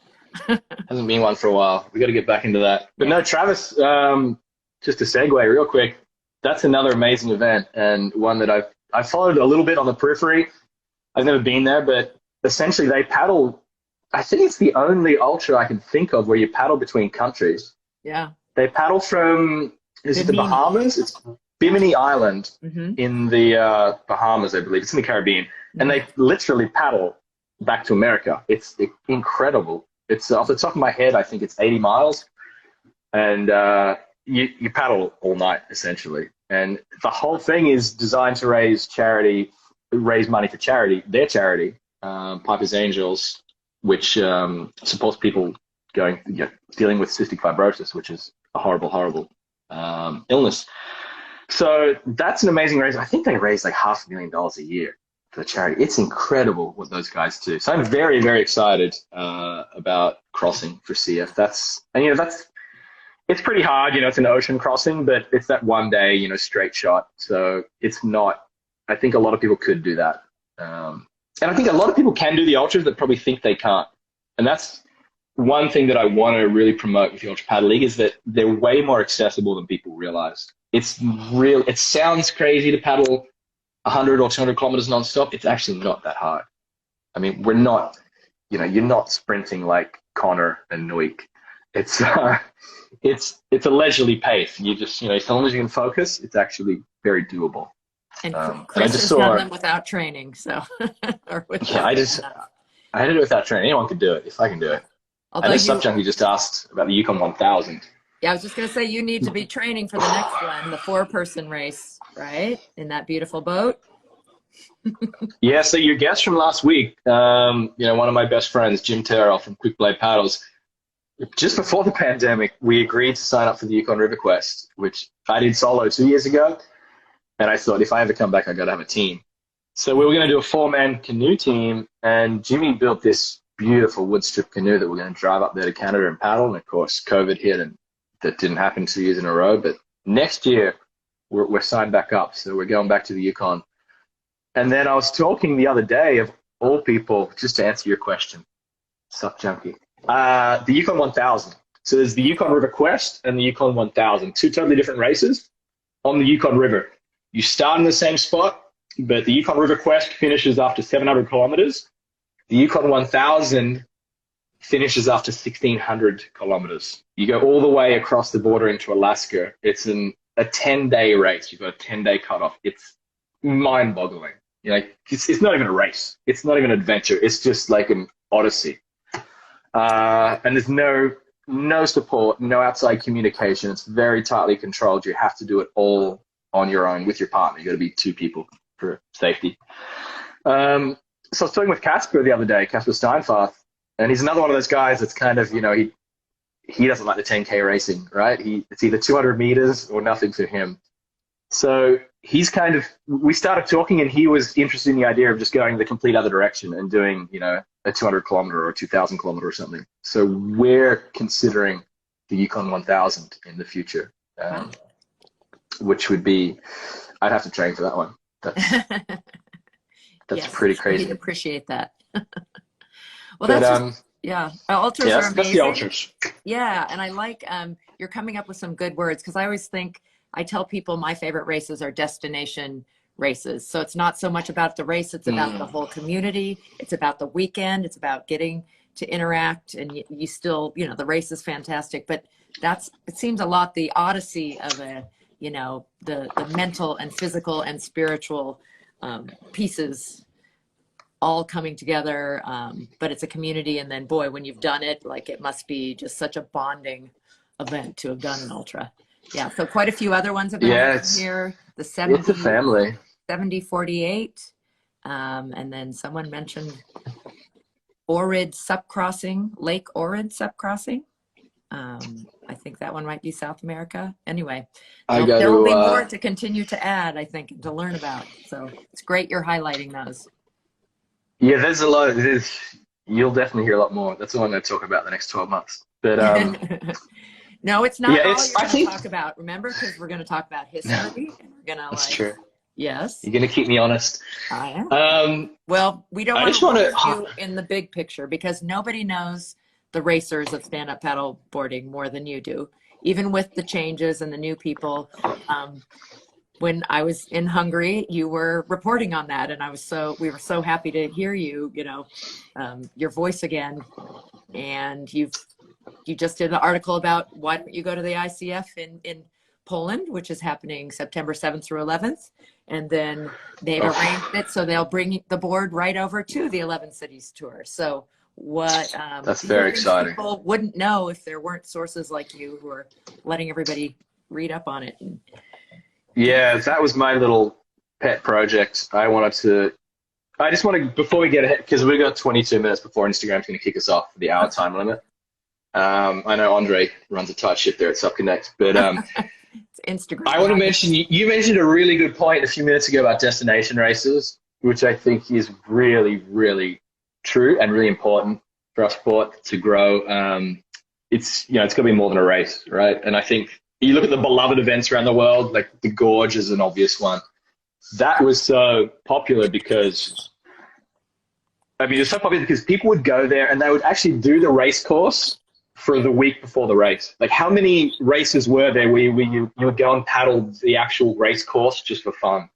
Hasn't been one for a while. We got to get back into that. But no, Travis, just to segue real quick, that's another amazing event, and one that I've followed a little bit on the periphery. I've never been there, but essentially they paddle. I think it's the only ultra I can think of where you paddle between countries. Yeah. They paddle from the Bahamas? It's Bimini Island in the Bahamas, I believe. It's in the Caribbean. And they literally paddle back to America. It's incredible. It's off the top of my head, I think it's 80 miles. And you paddle all night, essentially. And the whole thing is designed to raise money for charity, their charity, Piper's Angels, which supports people dealing with cystic fibrosis, which is a horrible, horrible illness. So that's an amazing raise. I think they raise like $500,000 a year for the charity. It's incredible what those guys do. So I'm very, very excited about crossing for CF. It's pretty hard, you know, it's an ocean crossing, but it's that 1 day, straight shot. So it's not, I think a lot of people could do that. And I think a lot of people can do the ultras that probably think they can't. And that's one thing that I want to really promote with the Ultra Pad League, is that they're way more accessible than people realize. It sounds crazy to paddle 100 or 200 kilometers nonstop. It's actually not that hard. I mean, we're not, you're not sprinting like Connor and Nuik. It's a leisurely pace. You just, as long as you can focus, it's actually very doable. And Chris has done them without training, so. I did it without training. Anyone could do it if I can do it. Although I know SUP Junkie just asked about the Yukon 1000. Yeah, I was just going to say, you need to be training for the next one, the 4-person race, right? In that beautiful boat. Yeah, so your guest from last week, one of my best friends, Jim Terrell from Quick Blade Paddles, just before the pandemic, we agreed to sign up for the Yukon River Quest, which I did solo 2 years ago. And I thought, if I ever come back, I got to have a team. So we were going to do a 4-man canoe team, and Jimmy built this beautiful wood strip canoe that we're going to drive up there to Canada and paddle. And of course, COVID hit, and that didn't happen 2 years in a row. But next year, we're signed back up. So we're going back to the Yukon. And then I was talking the other day, of all people, just to answer your question, SUP Junkie, the Yukon 1000. So there's the Yukon River Quest and the Yukon 1000, 2 totally different races on the Yukon River. You start in the same spot, but the Yukon River Quest finishes after 700 kilometers, The Yukon 1000 finishes after 1,600 kilometers. You go all the way across the border into Alaska. It's a 10-day race. You've got a 10-day cutoff. It's mind-boggling. You know, it's not even a race. It's not even an adventure. It's just like an odyssey. And there's no support, no outside communication. It's very tightly controlled. You have to do it all on your own with your partner. You got to be two people for safety. So I was talking with Casper the other day, Casper Steinfarth, and he's another one of those guys that's kind of, you know, he doesn't like the 10K racing, right? It's either 200 meters or nothing for him. So he's kind of, we started talking and he was interested in the idea of just going the complete other direction and doing, you know, a 200 kilometer or 2,000 kilometer or something. So we're considering the Yukon 1000 in the future, which would be, I'd have to train for that one. That's yes, pretty crazy. We appreciate that. Well, but, that's just, yeah. Ultras are amazing. That's the ultras. Yeah, and I like you're coming up with some good words, because I always think, I tell people my favorite races are destination races. So it's not so much about the race, it's about the whole community. It's about the weekend. It's about getting to interact, and you still, you know, the race is fantastic, but it seems a lot the odyssey of you know, the mental and physical and spiritual pieces all coming together. But it's a community, and then boy, when you've done it, like, it must be just such a bonding event to have done an ultra. Yeah, so quite a few other ones have been here. The 70, it's a family. 70-48, and then someone mentioned Ohrid SUP Crossing, Lake Ohrid SUP Crossing. I think that one might be South America. Anyway, there will be more to continue to add, I think, and to learn about. So it's great you're highlighting those. Yeah, there's a lot. You'll definitely hear a lot more. That's all I'm going to talk about the next 12 months. But no, it's not all you're going to talk about. Remember, because we're going to talk about history. And we're going to That's true. Yes. You're going to keep me honest. I am. Well, we don't want to lose you in the big picture, because nobody knows the racers of stand-up paddle boarding more than you do, even with the changes and the new people. When I was in Hungary, you were reporting on that, and we were so happy to hear you, you know, your voice again. And you just did an article about why don't you go to the ICF in Poland, which is happening September 7th through 11th. And then they've arranged it so they'll bring the board right over to the 11 Cities Tour. So that's very exciting. People wouldn't know if there weren't sources like you who are letting everybody read up on it. Yeah, that was my little pet project. I just want to, before we get ahead, because we've got 22 minutes before Instagram's going to kick us off for the hour time limit. I know Andre runs a tight ship there at SUP Connect, but it's Instagram. I want to mention, you mentioned a really good point a few minutes ago about destination races, which I think is really, really true and really important for our sport to grow. It's going to be more than a race, right? And I think you look at the beloved events around the world, like the Gorge is an obvious one. That was so popular because, it was so popular because people would go there and they would actually do the race course for the week before the race. Like, how many races were there where you would go and paddle the actual race course just for fun?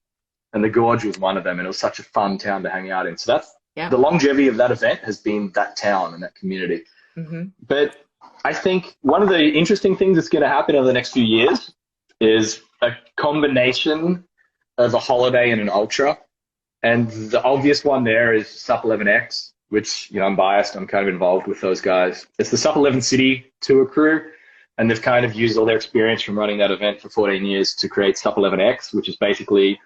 And the Gorge was one of them, and it was such a fun town to hang out in. So that's the longevity of that event has been that town and that community. Mm-hmm. But I think one of the interesting things that's going to happen over the next few years is a combination of a holiday and an ultra. And the obvious one there is SUP 11X, which, I'm biased. I'm kind of involved with those guys. It's the SUP 11 City Tour crew, and they've kind of used all their experience from running that event for 14 years to create SUP 11X, which is basically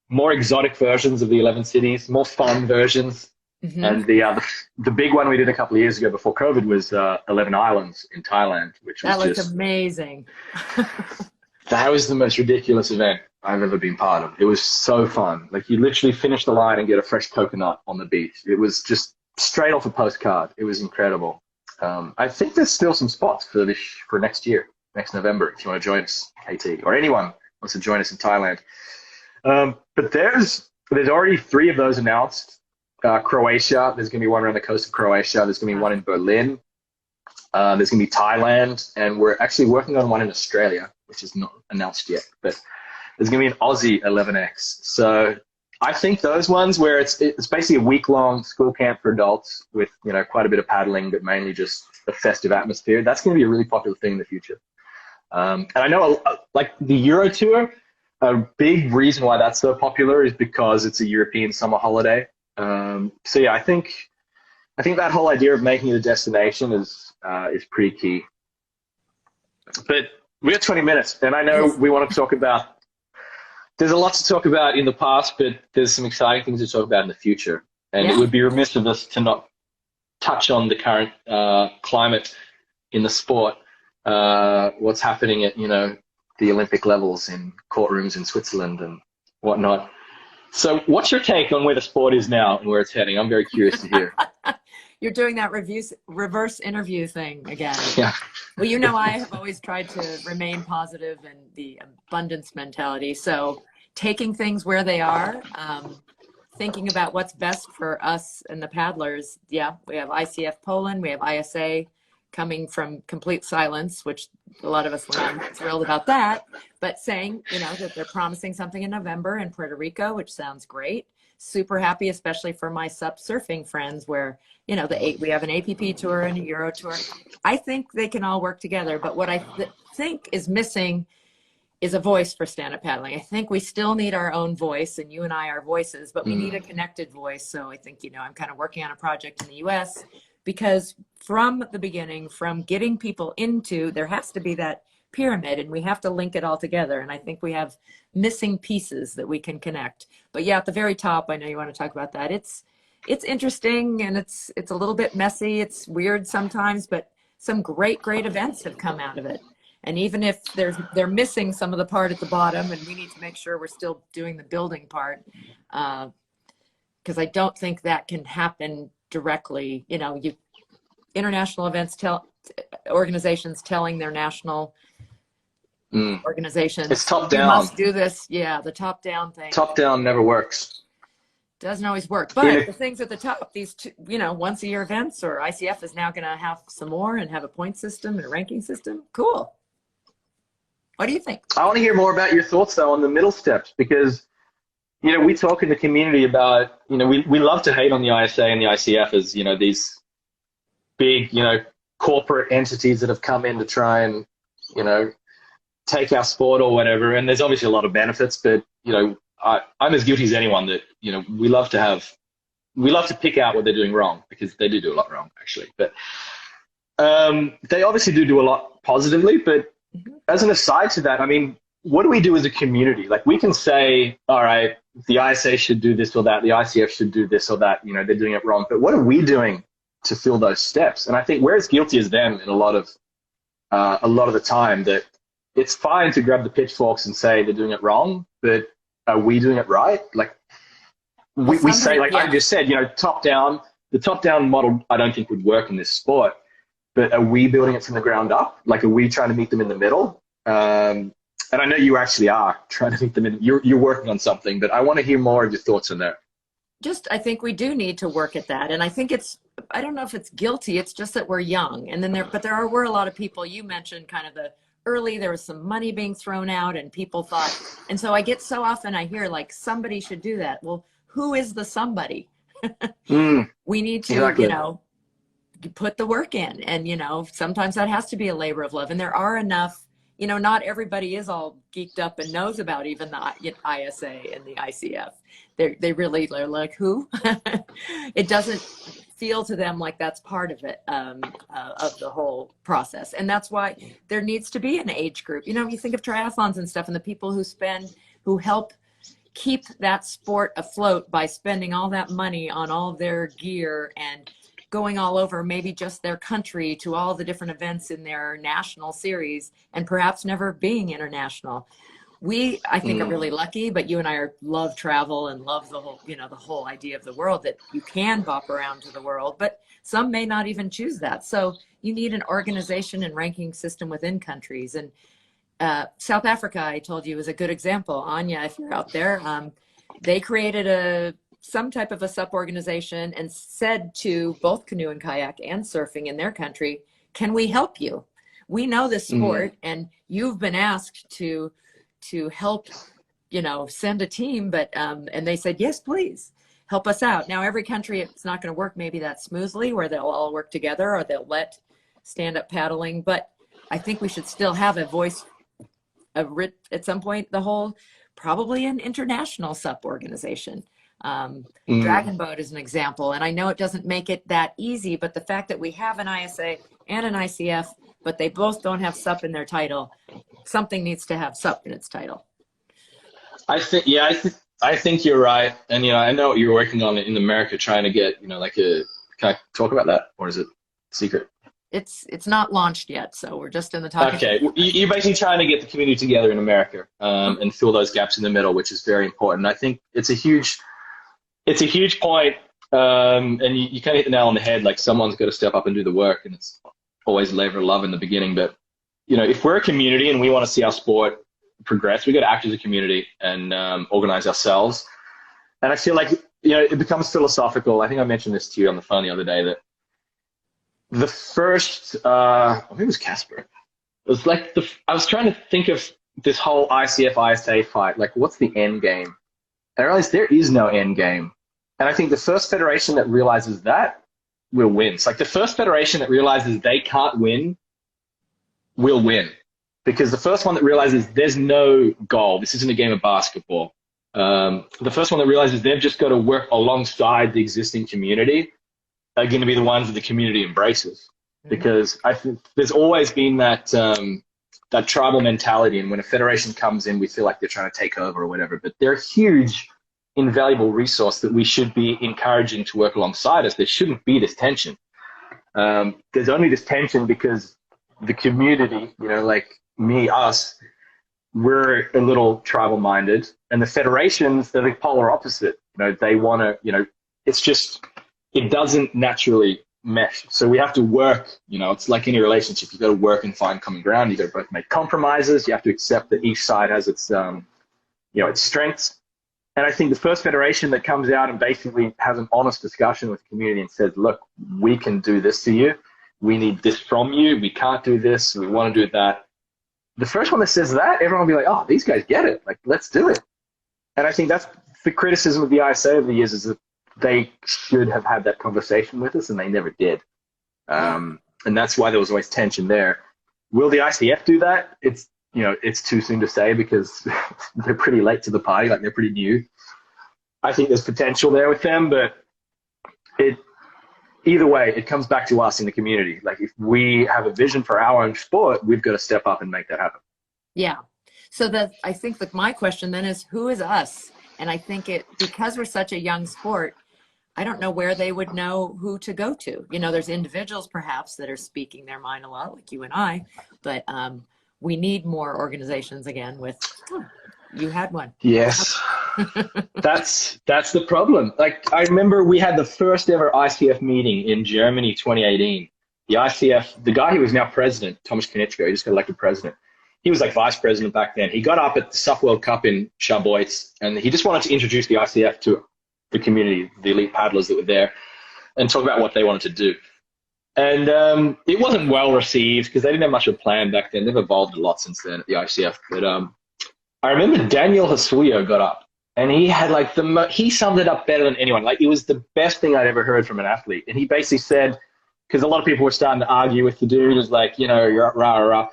more exotic versions of the 11 cities, more fun versions. Mm-hmm. And the big one we did a couple of years ago before COVID was 11 Islands in Thailand, which was just amazing. That was the most ridiculous event I've ever been part of. It was so fun. Like, you literally finish the line and get a fresh coconut on the beach. It was just straight off a postcard. It was incredible. I think there's still some spots for next year, next November, if you want to join us, KT, or anyone wants to join us in Thailand. But there's already 3 of those announced. Croatia, there's going to be one around the coast of Croatia. There's going to be one in Berlin. There's going to be Thailand, and we're actually working on one in Australia, which is not announced yet. But there's going to be an Aussie 11X. So I think those ones where it's basically a week-long school camp for adults with, you know, quite a bit of paddling, but mainly just a festive atmosphere. That's going to be a really popular thing in the future. And I know, like the Euro Tour, a big reason why that's so popular is because it's a European summer holiday. So yeah, I think that whole idea of making it a destination is pretty key. But we have 20 minutes, and I know we want to talk about. There's a lot to talk about in the past, but there's some exciting things to talk about in the future. And it would be remiss of us to not touch on the current climate in the sport. What's happening at, you know, the Olympic levels in courtrooms in Switzerland and whatnot. So what's your take on where the sport is now and where it's heading? I'm very curious to hear. You're doing that reverse interview thing again. Yeah. Well, you know, I have always tried to remain positive and the abundance mentality. So taking things where they are, thinking about what's best for us and the paddlers. Yeah, we have ICF Poland, we have ISA coming from complete silence, which a lot of us were not thrilled about that, but saying, you know, that they're promising something in November in Puerto Rico, which sounds great. Super happy, especially for my SUP surfing friends where, you know, we have an APP tour and a Euro tour. I think they can all work together, but what I think is missing is a voice for stand-up paddling. I think we still need our own voice, and you and I are voices, but we need a connected voice. So I think, you know, I'm kind of working on a project in the US because from the beginning, from getting people into, there has to be that pyramid and we have to link it all together. And I think we have missing pieces that we can connect. But yeah, at the very top, I know you want to talk about that. It's interesting and it's a little bit messy. It's weird sometimes, but some great events have come out of it. And even if they're missing some of the part at the bottom, and we need to make sure we're still doing the building part, because I don't think that can happen directly. You know, international events organizations telling their national organizations, it's top you down. must do this. Yeah, the top down thing. Top down never works. Doesn't always work, but the things at the top, these two, you know, once a year events, or ICF is now going to have some more and have a point system and a ranking system. Cool. What do you think? I want to hear more about your thoughts though on the middle steps, because, you know, we talk in the community about, you know, we love to hate on the ISA and the ICF as, you know, these big, you know, corporate entities that have come in to try and, you know, take our sport or whatever. And there's obviously a lot of benefits, but, you know, I'm as guilty as anyone that, you know, we love to pick out what they're doing wrong, because they do a lot wrong actually. But they obviously do a lot positively, but as an aside to that, I mean, what do we do as a community? Like, we can say, all right, the ISA should do this or that, the ICF should do this or that, you know, they're doing it wrong. But what are we doing to fill those steps? And I think we're as guilty as them in a lot of the time, that it's fine to grab the pitchforks and say they're doing it wrong, but are we doing it right? Like, we say, like I just said, you know, the top down model I don't think would work in this sport. But are we building it from the ground up? Like, are we trying to meet them in the middle? And I know you actually are trying to meet them in. You're working on something, but I want to hear more of your thoughts on that. I think we do need to work at that. And I think I don't know if it's guilty. It's just that we're young. And then there were a lot of people, you mentioned kind of there was some money being thrown out and people thought, and so I get so often I hear like, somebody should do that. Well, who is the somebody? We need to, exactly. You know, put the work in, and, you know, sometimes that has to be a labor of love. And there are enough, you know, not everybody is all geeked up and knows about even the ISA and the ICF. They really are like, who? It doesn't feel to them like that's part of it, of the whole process. And that's why there needs to be an age group. You know, you think of triathlons and stuff, and the people who help keep that sport afloat by spending all that money on all their gear and going all over maybe just their country to all the different events in their national series, and perhaps never being international. I think are really lucky, but you and I love travel and love the whole, you know, the whole idea of the world, that you can bop around to the world, but some may not even choose that. So you need an organization and ranking system within countries. And South Africa, I told you, is a good example. Anya, if you're out there, they created some type of a SUP organization and said to both canoe and kayak and surfing in their country, can we help you? We know this sport, and you've been asked to help you know, send a team, but and they said, yes, please help us out. Now, every country, it's not going to work maybe that smoothly where they'll all work together or they'll let stand-up paddling, but I think we should still have a voice at some point, the whole, probably an international SUP organization. Dragon Boat is an example, and I know it doesn't make it that easy, but the fact that we have an ISA and an ICF, but they both don't have SUP in their title, something needs to have SUP in its title. I think, yeah, I think you're right. And, you know, I know what you're working on in America, trying to get, you know, like can I talk about that, or is it secret? It's not launched yet, so we're just in the talking. Okay, you're basically trying to get the community together in America, and fill those gaps in the middle, which is very important. I think it's a huge point, and you kind of hit the nail on the head. Like, someone's got to step up and do the work, and it's always labor of love in the beginning. But, you know, if we're a community and we want to see our sport progress, we got to act as a community and organize ourselves. And I feel like, you know, it becomes philosophical. I think I mentioned this to you on the phone the other day, that the first, maybe it was Casper. It was like I was trying to think of this whole ICF ISA fight. Like, what's the end game? And I realized there is no end game. And I think the first federation that realizes that will win. It's like the first federation that realizes they can't win will win. Because the first one that realizes there's no goal, this isn't a game of basketball. The first one that realizes they've just got to work alongside the existing community are going to be the ones that the community embraces. Because I think there's always been that that tribal mentality, and when a federation comes in, we feel like they're trying to take over or whatever. But they're a huge, invaluable resource that we should be encouraging to work alongside us. There shouldn't be this tension. There's only this tension because the community, you know, like me, us, we're a little tribal-minded, and the federations, they're the polar opposite. You know, they want to, you know, it's just, it doesn't naturally mesh. So we have to work, you know, it's like any relationship. You've got to work and find common ground. You've got to both make compromises. You have to accept that each side has its, you know, its strengths. And I think the first federation that comes out and basically has an honest discussion with the community and says, look, we can do this to you. We need this from you. We can't do this. We want to do that. The first one that says that, everyone will be like, oh, these guys get it. Like, let's do it. And I think that's the criticism of the ISA over the years, is that they should have had that conversation with us, and they never did. And that's why there was always tension there. Will the ICF do that? It's, you know, it's too soon to say, because they're pretty late to the party. Like, they're pretty new. I think there's potential there with them, but either way, it comes back to us in the community. Like, if we have a vision for our own sport, we've got to step up and make that happen. Yeah. So I think that my question then is, who is us? And I think because we're such a young sport, I don't know where they would know who to go to. You know, there's individuals perhaps that are speaking their mind a lot, like you and I, but we need more organizations again you had one. Yes. That's the problem. Like, I remember we had the first ever ICF meeting in Germany, 2018. The ICF, the guy who is now president, Thomas Konieczka, he just got elected president. He was like vice president back then. He got up at the SUP World Cup in Scharbeutz, and he just wanted to introduce the ICF to the community, the elite paddlers that were there, and talk about what they wanted to do. And it wasn't well received because they didn't have much of a plan back then. They've evolved a lot since then at the ICF. But I remember Daniel Hasuyo got up, and he had like he summed it up better than anyone. Like, it was the best thing I'd ever heard from an athlete. And he basically said, because a lot of people were starting to argue with the dude, is like, you know, you're rah, rah, rah.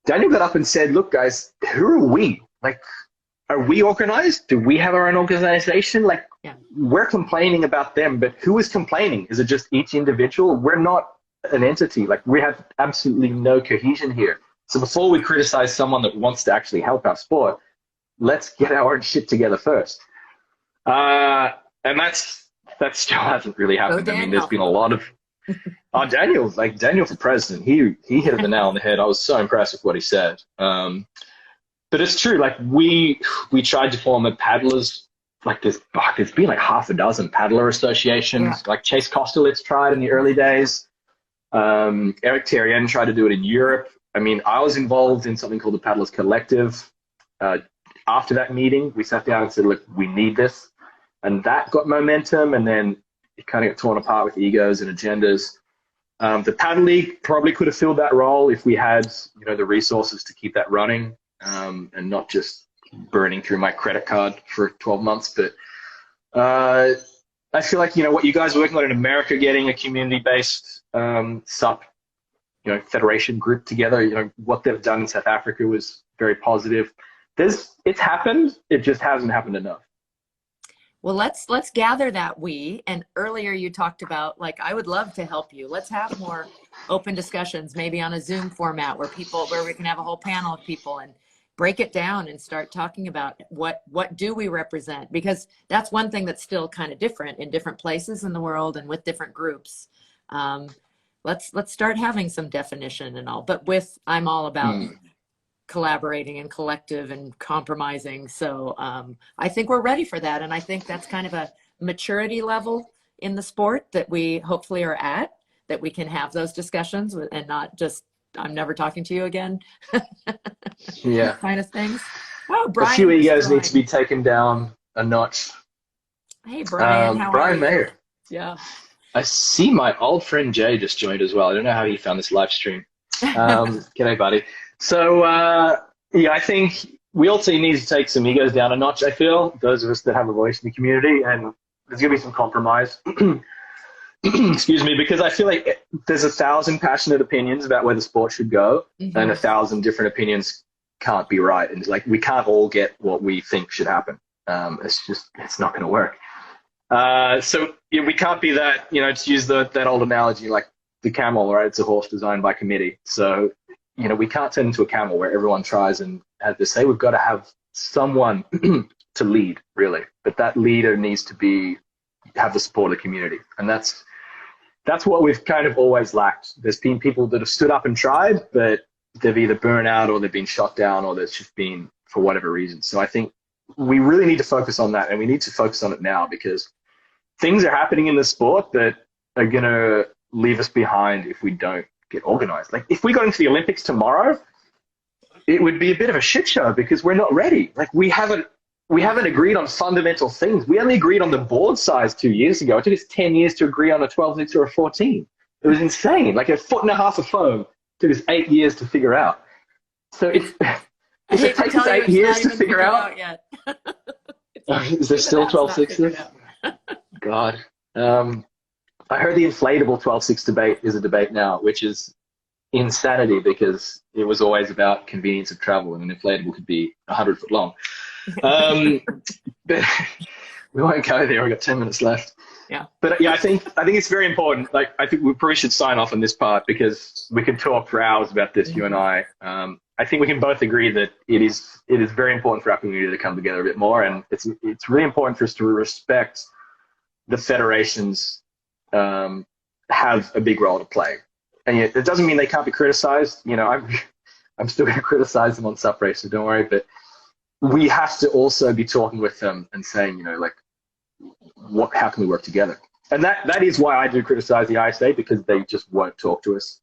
Daniel got up and said, look, guys, who are we? Like, are we organized? Do we have our own organization? Like, we're complaining about them, but who is complaining? Is it just each individual? We're not an entity. Like, we have absolutely no cohesion here. So before we criticize someone that wants to actually help our sport, let's get our own shit together first. And that still hasn't really happened. I mean, there's been a lot of Daniel for president, he hit the nail on the head. I was so impressed with what he said. But it's true. Like, we tried to form a paddlers, like there's been like half a dozen paddler associations. Like Chase Kostelitz tried in the early days. Eric Terrien tried to do it in Europe. I mean, I was involved in something called the Paddlers Collective. After that meeting, we sat down and said, look, we need this. And that got momentum, and then it kind of got torn apart with egos and agendas. The Paddle League probably could have filled that role if we had, you know, the resources to keep that running, and not just burning through my credit card for 12 months. But I feel like, what you guys are working on in America, getting a community-based SUP, federation group together, what they've done in South Africa was very positive. It's happened. It just hasn't happened enough. Well, let's gather that and earlier you talked about, like, I would love to help you. Let's have more open discussions, maybe on a Zoom format where we can have a whole panel of people and break it down and start talking about what do we represent, because that's one thing that's still kind of different in different places in the world and with different groups. Let's start having some definition and all, but I'm all about collaborating and collective and compromising. So I think we're ready for that. And I think that's kind of a maturity level in the sport that we hopefully are at, that we can have those discussions and not just, I'm never talking to you again. Yeah. Kind of things. Oh, Brian. A few egos need to be taken down a notch. Hey, Brian. How Brian are you? Mayer. Yeah. I see my old friend Jay just joined as well. I don't know how he found this live stream. G'day, buddy. So, I think we also need to take some egos down a notch, I feel, those of us that have a voice in the community, and there's going to be some compromise. Excuse me, because I feel like there's 1,000 passionate opinions about where the sport should go, and 1,000 different opinions can't be right. And it's like, we can't all get what we think should happen. It's not going to work. So we can't be that, to use that old analogy, like the camel, right? It's a horse designed by committee. So, we can't turn into a camel where everyone tries and have to say. We've got to have someone to lead, really. But that leader needs to have the support of the community. And that's what we've kind of always lacked. There's been people that have stood up and tried, but they've either burned out or they've been shot down, or there's just been for whatever reason. So I think we really need to focus on that, and we need to focus on it now, because things are happening in the sport that are going to leave us behind if we don't get organized. Like, if we got into the Olympics tomorrow, it would be a bit of a shit show because we're not ready. Like, we haven't agreed on fundamental things. We only agreed on the board size 2 years ago. It took us 10 years to agree on a 12-6 or a 14. It was insane. Like, 1.5 foot of foam took us 8 years to figure out. So if it takes us 8 years to figure out yet. Is there still 12-6s? God. I heard the inflatable 12-6 debate is a debate now, which is insanity, because it was always about convenience of travel, and an inflatable could be 100 foot long. But we won't go there. We've got 10 minutes left. Yeah. But I think it's very important. Like, I think we probably should sign off on this part, because we can talk for hours about this, you and I. I think we can both agree that it is very important for our community to come together a bit more, and it's really important for us to respect the federations have a big role to play. And yet, it doesn't mean they can't be criticized. I'm still going to criticize them on SUP Racer, don't worry. But we have to also be talking with them and saying, how can we work together? And that is why I do criticize the ISA, because they just won't talk to us.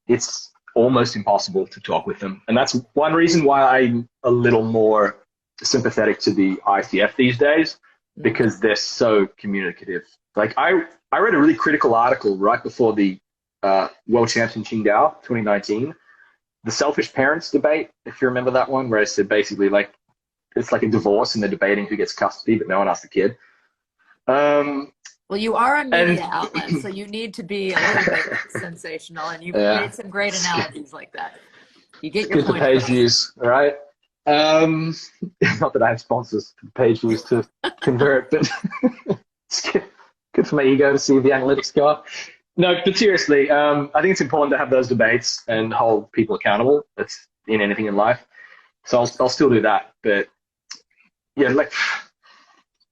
It's almost impossible to talk with them. And that's one reason why I'm a little more sympathetic to the ICF these days, because they're so communicative. Like, I read a really critical article right before the World Champs in Qingdao 2019, the selfish parents debate, if you remember that one, where I said basically, like, it's like a divorce and they're debating who gets custody, but no one asked the kid. Well, you are a media outlet, so you need to be a little bit sensational, and you've made some great analogies like that. You get your point. Good page views, all right? Not that I have sponsors for page views to convert, but it's good for my ego to see the analytics go up. No, but seriously, I think it's important to have those debates and hold people accountable. That's in anything in life. So I'll still do that. But yeah, like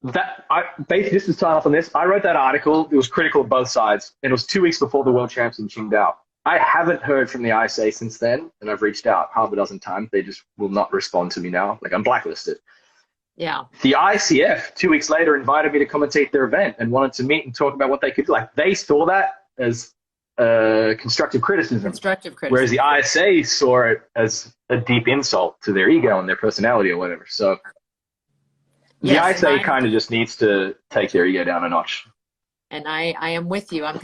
that. Basically, just to sign off on this, I wrote that article. It was critical of both sides, and it was 2 weeks before the World Champs in Qingdao. I haven't heard from the ISA since then, and I've reached out half a dozen times. They just will not respond to me now. Like, I'm blacklisted. Yeah. The ICF 2 weeks later invited me to commentate their event and wanted to meet and talk about what they could do. Like, they saw that as constructive criticism. Whereas the ISA saw it as a deep insult to their ego and their personality or whatever. So the ISA kind of just needs to take their ego down a notch. And I am with you. I'm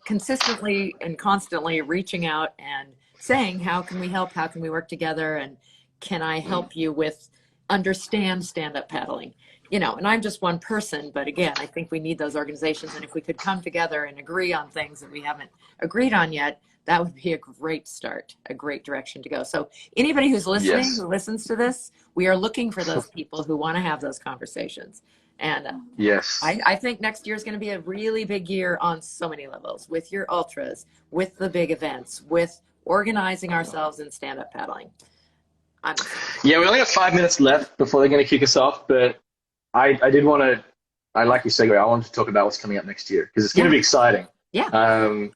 consistently and constantly reaching out and saying, how can we help? How can we work together? And can I help you with understand stand-up paddling? You know, and I'm just one person, but again, I think we need those organizations. And if we could come together and agree on things that we haven't agreed on yet, that would be a great start, a great direction to go. So anybody who's listening, Yes. who listens to this, we are looking for those people who want to have those conversations. And Yes. I think next year is going to be a really big year on so many levels, with your ultras, with the big events, with organizing ourselves in stand-up paddling. Yeah, we only have 5 minutes left before they're going to kick us off, but I did want to, I like your segue. I wanted to talk about what's coming up next year because it's going to be exciting. Yeah.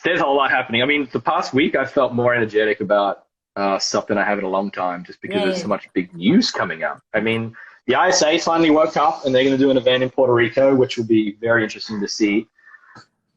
There's a lot happening. I mean, the past week I felt more energetic about SUP than I have in a long time, just because there's so much big news coming up. I mean, the ISA finally woke up and they're going to do an event in Puerto Rico, which will be very interesting to see.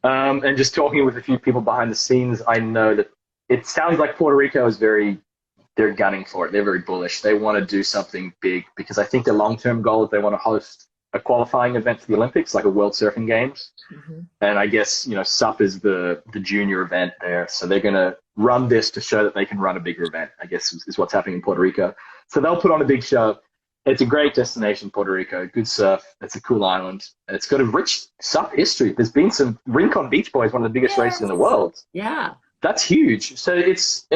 And just talking with a few people behind the scenes, I know that it sounds like Puerto Rico is they're gunning for it. They're very bullish. They want to do something big because I think the long-term goal is they want to host a qualifying event for the Olympics, like a World Surfing Games. Mm-hmm. And I guess, SUP is the junior event there. So they're going to run this to show that they can run a bigger event, I guess is what's happening in Puerto Rico. So they'll put on a big show. It's a great destination, Puerto Rico. Good surf. It's a cool island. It's got a rich SUP history. There's been some Rincon Beach Boys, one of the biggest races in the world. Yeah. That's huge. So it's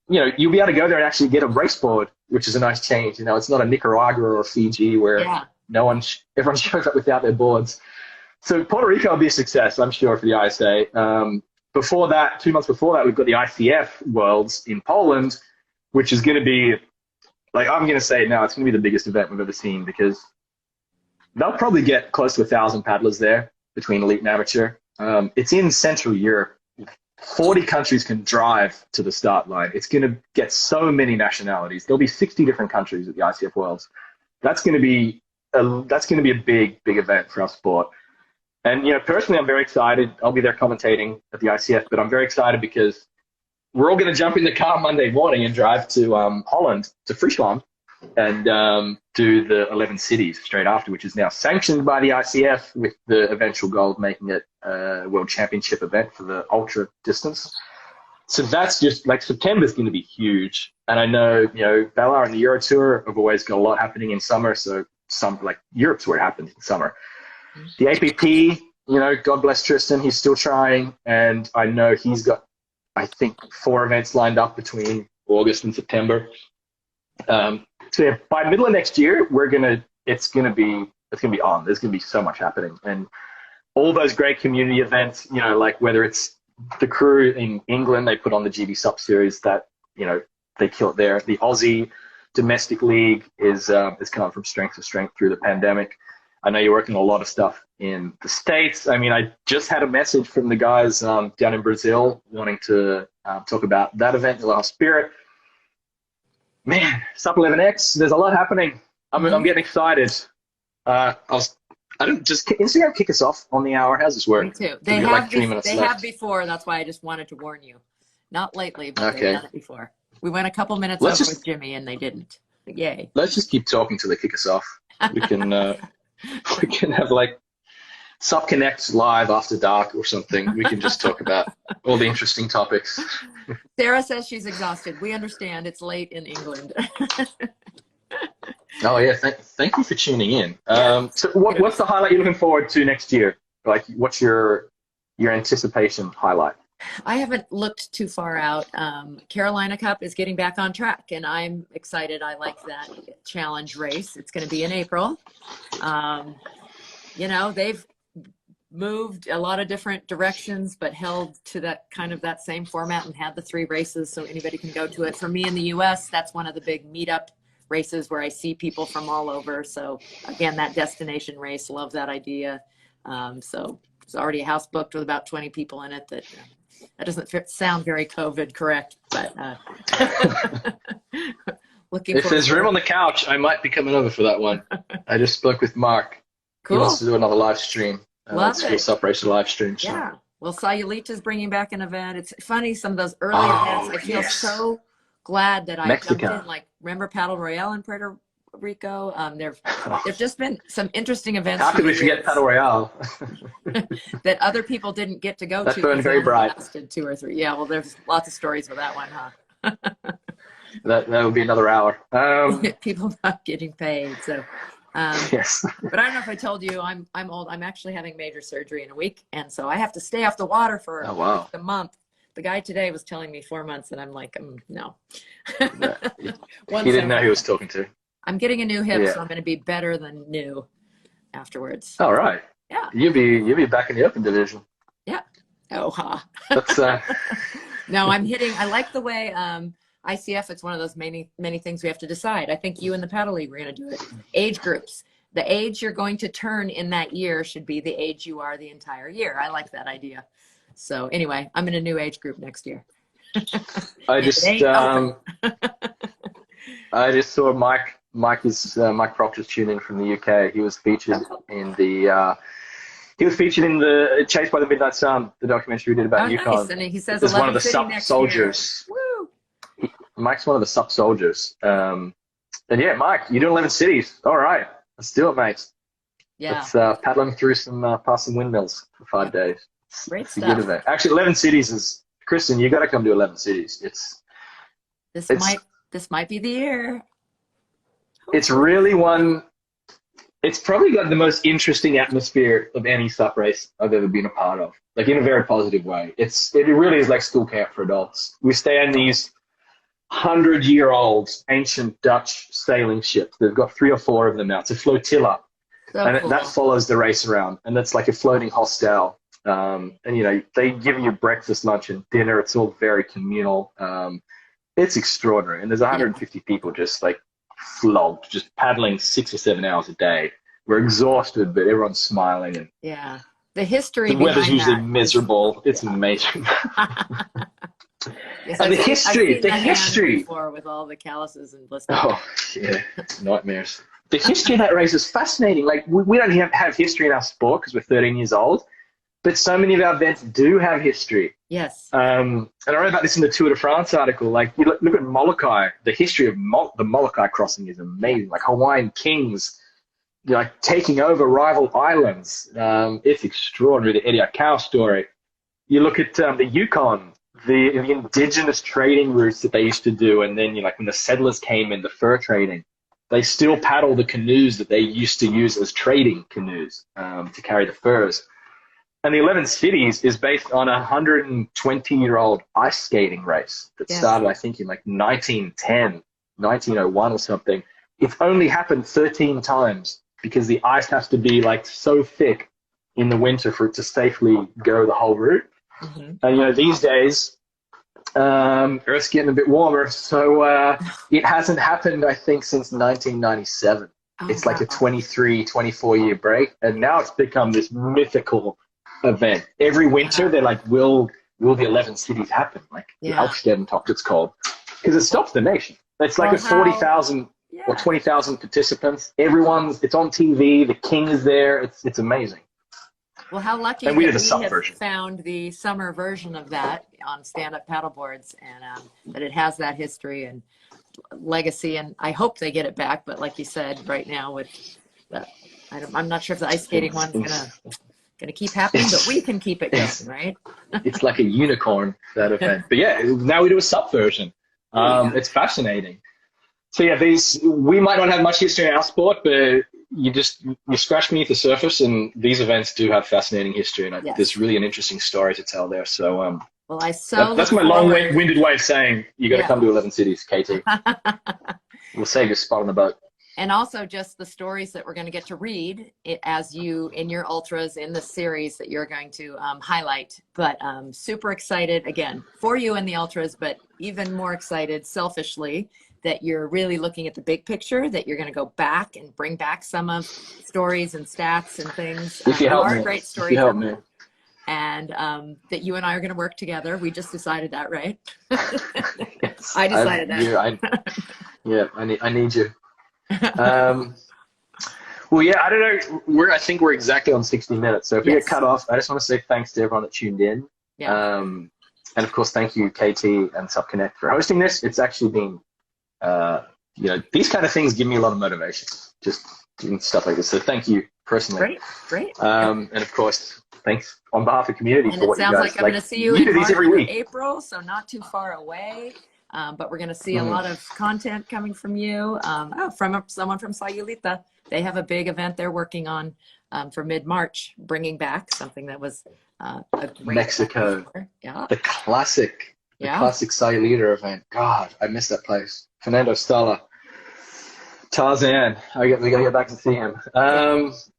you'll be able to go there and actually get a race board, which is a nice change. It's not a Nicaragua or Fiji where everyone shows up without their boards. So Puerto Rico will be a success, I'm sure, for the ISA. Before that, 2 months before that, we've got the ICF Worlds in Poland, which is going to be, I'm going to say it now, it's going to be the biggest event we've ever seen because they'll probably get close to 1,000 paddlers there between elite and amateur. It's in Central Europe. 40 countries can drive to the start line. It's going to get so many nationalities. There'll be 60 different countries at the ICF Worlds. That's going to be a big event for our sport. And personally, I'm very excited. I'll be there commentating at the ICF, but I'm very excited because we're all going to jump in the car Monday morning and drive to Holland, to Friesland, and do the 11 cities straight after, which is now sanctioned by the ICF with the eventual goal of making it a world championship event for the ultra-distance. So that's just September's going to be huge. And I know, Bella and the Euro Tour have always got a lot happening in summer. So Europe's where it happens in summer. The APP, God bless Tristan, he's still trying. And I know he's got, I think, 4 events lined up between August and September. So yeah, by middle of next year, it's gonna be on. There's gonna be so much happening, and all those great community events. Whether it's the crew in England, they put on the GB SUP series that they kill it there. The Aussie domestic league is come from strength to strength through the pandemic. I know you're working on a lot of stuff in the States. I mean, I just had a message from the guys down in Brazil wanting to talk about that event, the Last Spirit. Man, SUP 11X, there's a lot happening. I'm getting excited. Instagram kick us off on the hour. How's this work? Me too. They have before. That's why I just wanted to warn you. Not lately, but they've done it before. We went a couple minutes over with Jimmy and they didn't. But yay. Let's just keep talking till they kick us off. We can have SUP Connect live after dark or something. We can just talk about all the interesting topics. Sarah says she's exhausted. We understand. It's late in England. Oh yeah, thank you for tuning in. So what's the highlight you're looking forward to next year? What's your anticipation highlight? I haven't looked too far out. Carolina Cup is getting back on track, and I'm excited. I like that challenge race. It's going to be in April. They've moved a lot of different directions, but held to that same format and had the 3 races so anybody can go to it. For me in the US, that's one of the big meetup races where I see people from all over. So again, that destination race, love that idea. So there's already a house booked with about 20 people in it. That doesn't sound very COVID correct, but looking if there's room on the couch, I might be coming over for that one. I just spoke with Mark. Cool. He wants to do another live stream. Love it. SUP Racer live stream. So. Yeah. Well, Sayulita is bringing back an event. It's funny, some of those early events. I feel so glad that I jumped in. Remember Paddle Royale in Puerto Rico? There've just been some interesting events. How could we forget Paddle Royale? that other people didn't get to go to. That's been very bright. Lasted 2 or 3. Yeah. Well, there's lots of stories with that one, huh? That would be another hour. People not getting paid. So, Yes. but I don't know if I told you, I'm old. I'm actually having major surgery in a week, and so I have to stay off the water for Oh, wow. a month. The guy today was telling me 4 months, and I'm like, no. He Once didn't know every he was month. talking to. I'm getting a new hip, so Yeah. I'm going to be better than new afterwards. All right. Yeah, You'll be back in the open division. yeah. Oh, ha. That's No, I'm hitting. I like the way ICF. It's one of those many things we have to decide. I think you and the paddle league were going to do it. Age groups. The age you're going to turn in that year should be the age you are the entire year. I like that idea. So anyway, I'm in a new age group next year. I And it just ain't open. I just saw Mike Proctor's tune in from the UK. He was featured in the Chased by the Midnight Sun, the documentary we did about Oh, Yukon. nice. And he says As one 11 of the City SUP next soldiers. year. Woo! Mike's one of the SUP soldiers. And yeah, Mike, you're doing 11 cities. All right, let's do it, mate. Yeah. Let's paddle him through past some windmills for 5 days. Great It's a stuff. good event. Actually, 11 cities is, Kristen, you got to come to 11 cities. This might be the year. It's really one. It's probably got the most interesting atmosphere of any SUP race I've ever been a part of. Like in a very positive way. It really is like school camp for adults. We stay on these 100-year-old ancient Dutch sailing ships. They've got 3 or 4 of them now. It's a flotilla, So and cool. that follows the race around. And that's like a floating hostel. And they give you breakfast, lunch, and dinner. It's all very communal. It's extraordinary. And there's 150 people just like flogged, just paddling 6 or 7 hours a day. We're exhausted, but everyone's smiling, and Yeah. The history the weather's behind usually that miserable. It's amazing. Yes, And I've seen the hand history. before with all the calluses and blisters. Oh, yeah, nightmares. The history of that race is fascinating. Like, we don't have history in our sport because we're 13 years old, but so many of our events do have history. Yes. And I read about this in the Tour de France article. Like, you look at Molokai. The history of the Molokai crossing is amazing. Like, Hawaiian kings, like, taking over rival islands. It's extraordinary, the Eddie Aikau story. You look at the Yukon, the indigenous trading routes that they used to do, and then like when the settlers came in, the fur trading, they still paddle the canoes that they used to use as trading canoes to carry the furs. And the 11 Cities is based on a 120-year-old ice skating race that started, I think, in like 1910, 1901 or something. It's only happened 13 times because the ice has to be like so thick in the winter for it to safely go the whole route. Mm-hmm. And these days, Earth's getting a bit warmer, so it hasn't happened, I think, since 1997. It's like a 23, 24-year break, and now it's become this mythical event. Every winter, they're like, will the 11 cities happen? Like the Alpstedentocht, it's called, because it stops the nation. It's like 40,000 or 20,000 participants. It's on TV. The king is there. It's amazing. Well, how lucky and we that did a SUP have version. Found the summer version of that on stand-up paddleboards, and that it has that history and legacy, and I hope they get it back. But like you said, right now with the, I'm not sure if the ice skating one's gonna keep happening, but we can keep it going, right? It's like a unicorn, that event. But yeah, now we do a SUP version. It's fascinating. So yeah, we might not have much history in our sport, but you scratch beneath the surface, and these events do have fascinating history, and there's really an interesting story to tell there. So well, that's my long-winded way of saying you got to come to 11 cities, KT. We'll save you a spot on the boat. And also just the stories that we're going to get to read as you in your ultras in the series that you're going to highlight. But super excited again for you in the ultras, but even more excited selfishly that you're really looking at the big picture, that you're going to go back and bring back some of stories and stats and things. If you help me. Great stories. If you help me. And that you and I are going to work together. We just decided that, right? Yes, I decided that. I need you. Well, yeah, I don't know. I think we're exactly on 60 minutes. So if we get cut off, I just want to say thanks to everyone that tuned in. Yeah. And of course, thank you, KT and SUP Connect, for hosting this. It's actually been, these kind of things give me a lot of motivation, just doing stuff like this. So thank you personally. Great. And of course, thanks on behalf of the community and for what you guys like I'm going to see you in do these March every week. April, so not too far away. But we're going to see a lot of content coming from you. From someone from Sayulita. They have a big event they're working on for mid-March, bringing back something that was a great Mexico. Yeah. The classic Sayulita event. God, I miss that place. Fernando Stalla. Tarzan. We got to get back to see him.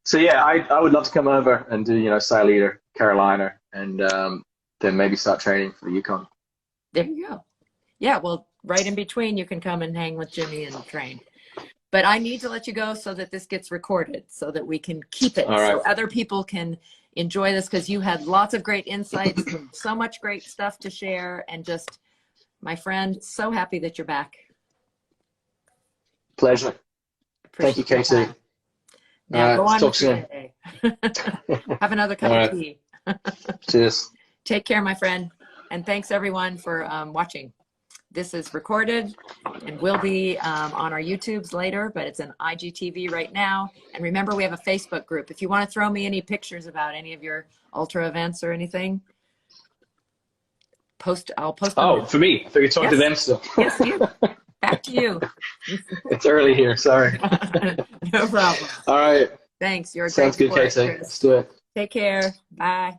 So yeah, I would love to come over and do, Sayulita, Carolina, and then maybe start training for the Yukon. There you go. Yeah, well, right in between, you can come and hang with Jimmy and train. But I need to let you go so that this gets recorded, so that we can keep it, so other people can enjoy this, because you had lots of great insights, so much great stuff to share, and just, my friend, so happy that you're back. Pleasure. Thank you, KT. Now go on talk with soon. your day. Have another cup of tea. Cheers. Take care, my friend. And thanks everyone for watching. This is recorded and will be on our YouTubes later, but it's an IGTV right now. And remember, we have a Facebook group. If you want to throw me any pictures about any of your ultra events or anything, I'll post them. Oh, for me? I thought you were talking to them still. Yes, you. Back to you. It's early here. Sorry. No problem. All right. Thanks. You're a Sounds great good, sport, KT. Chris. Let's do it. Take care. Bye.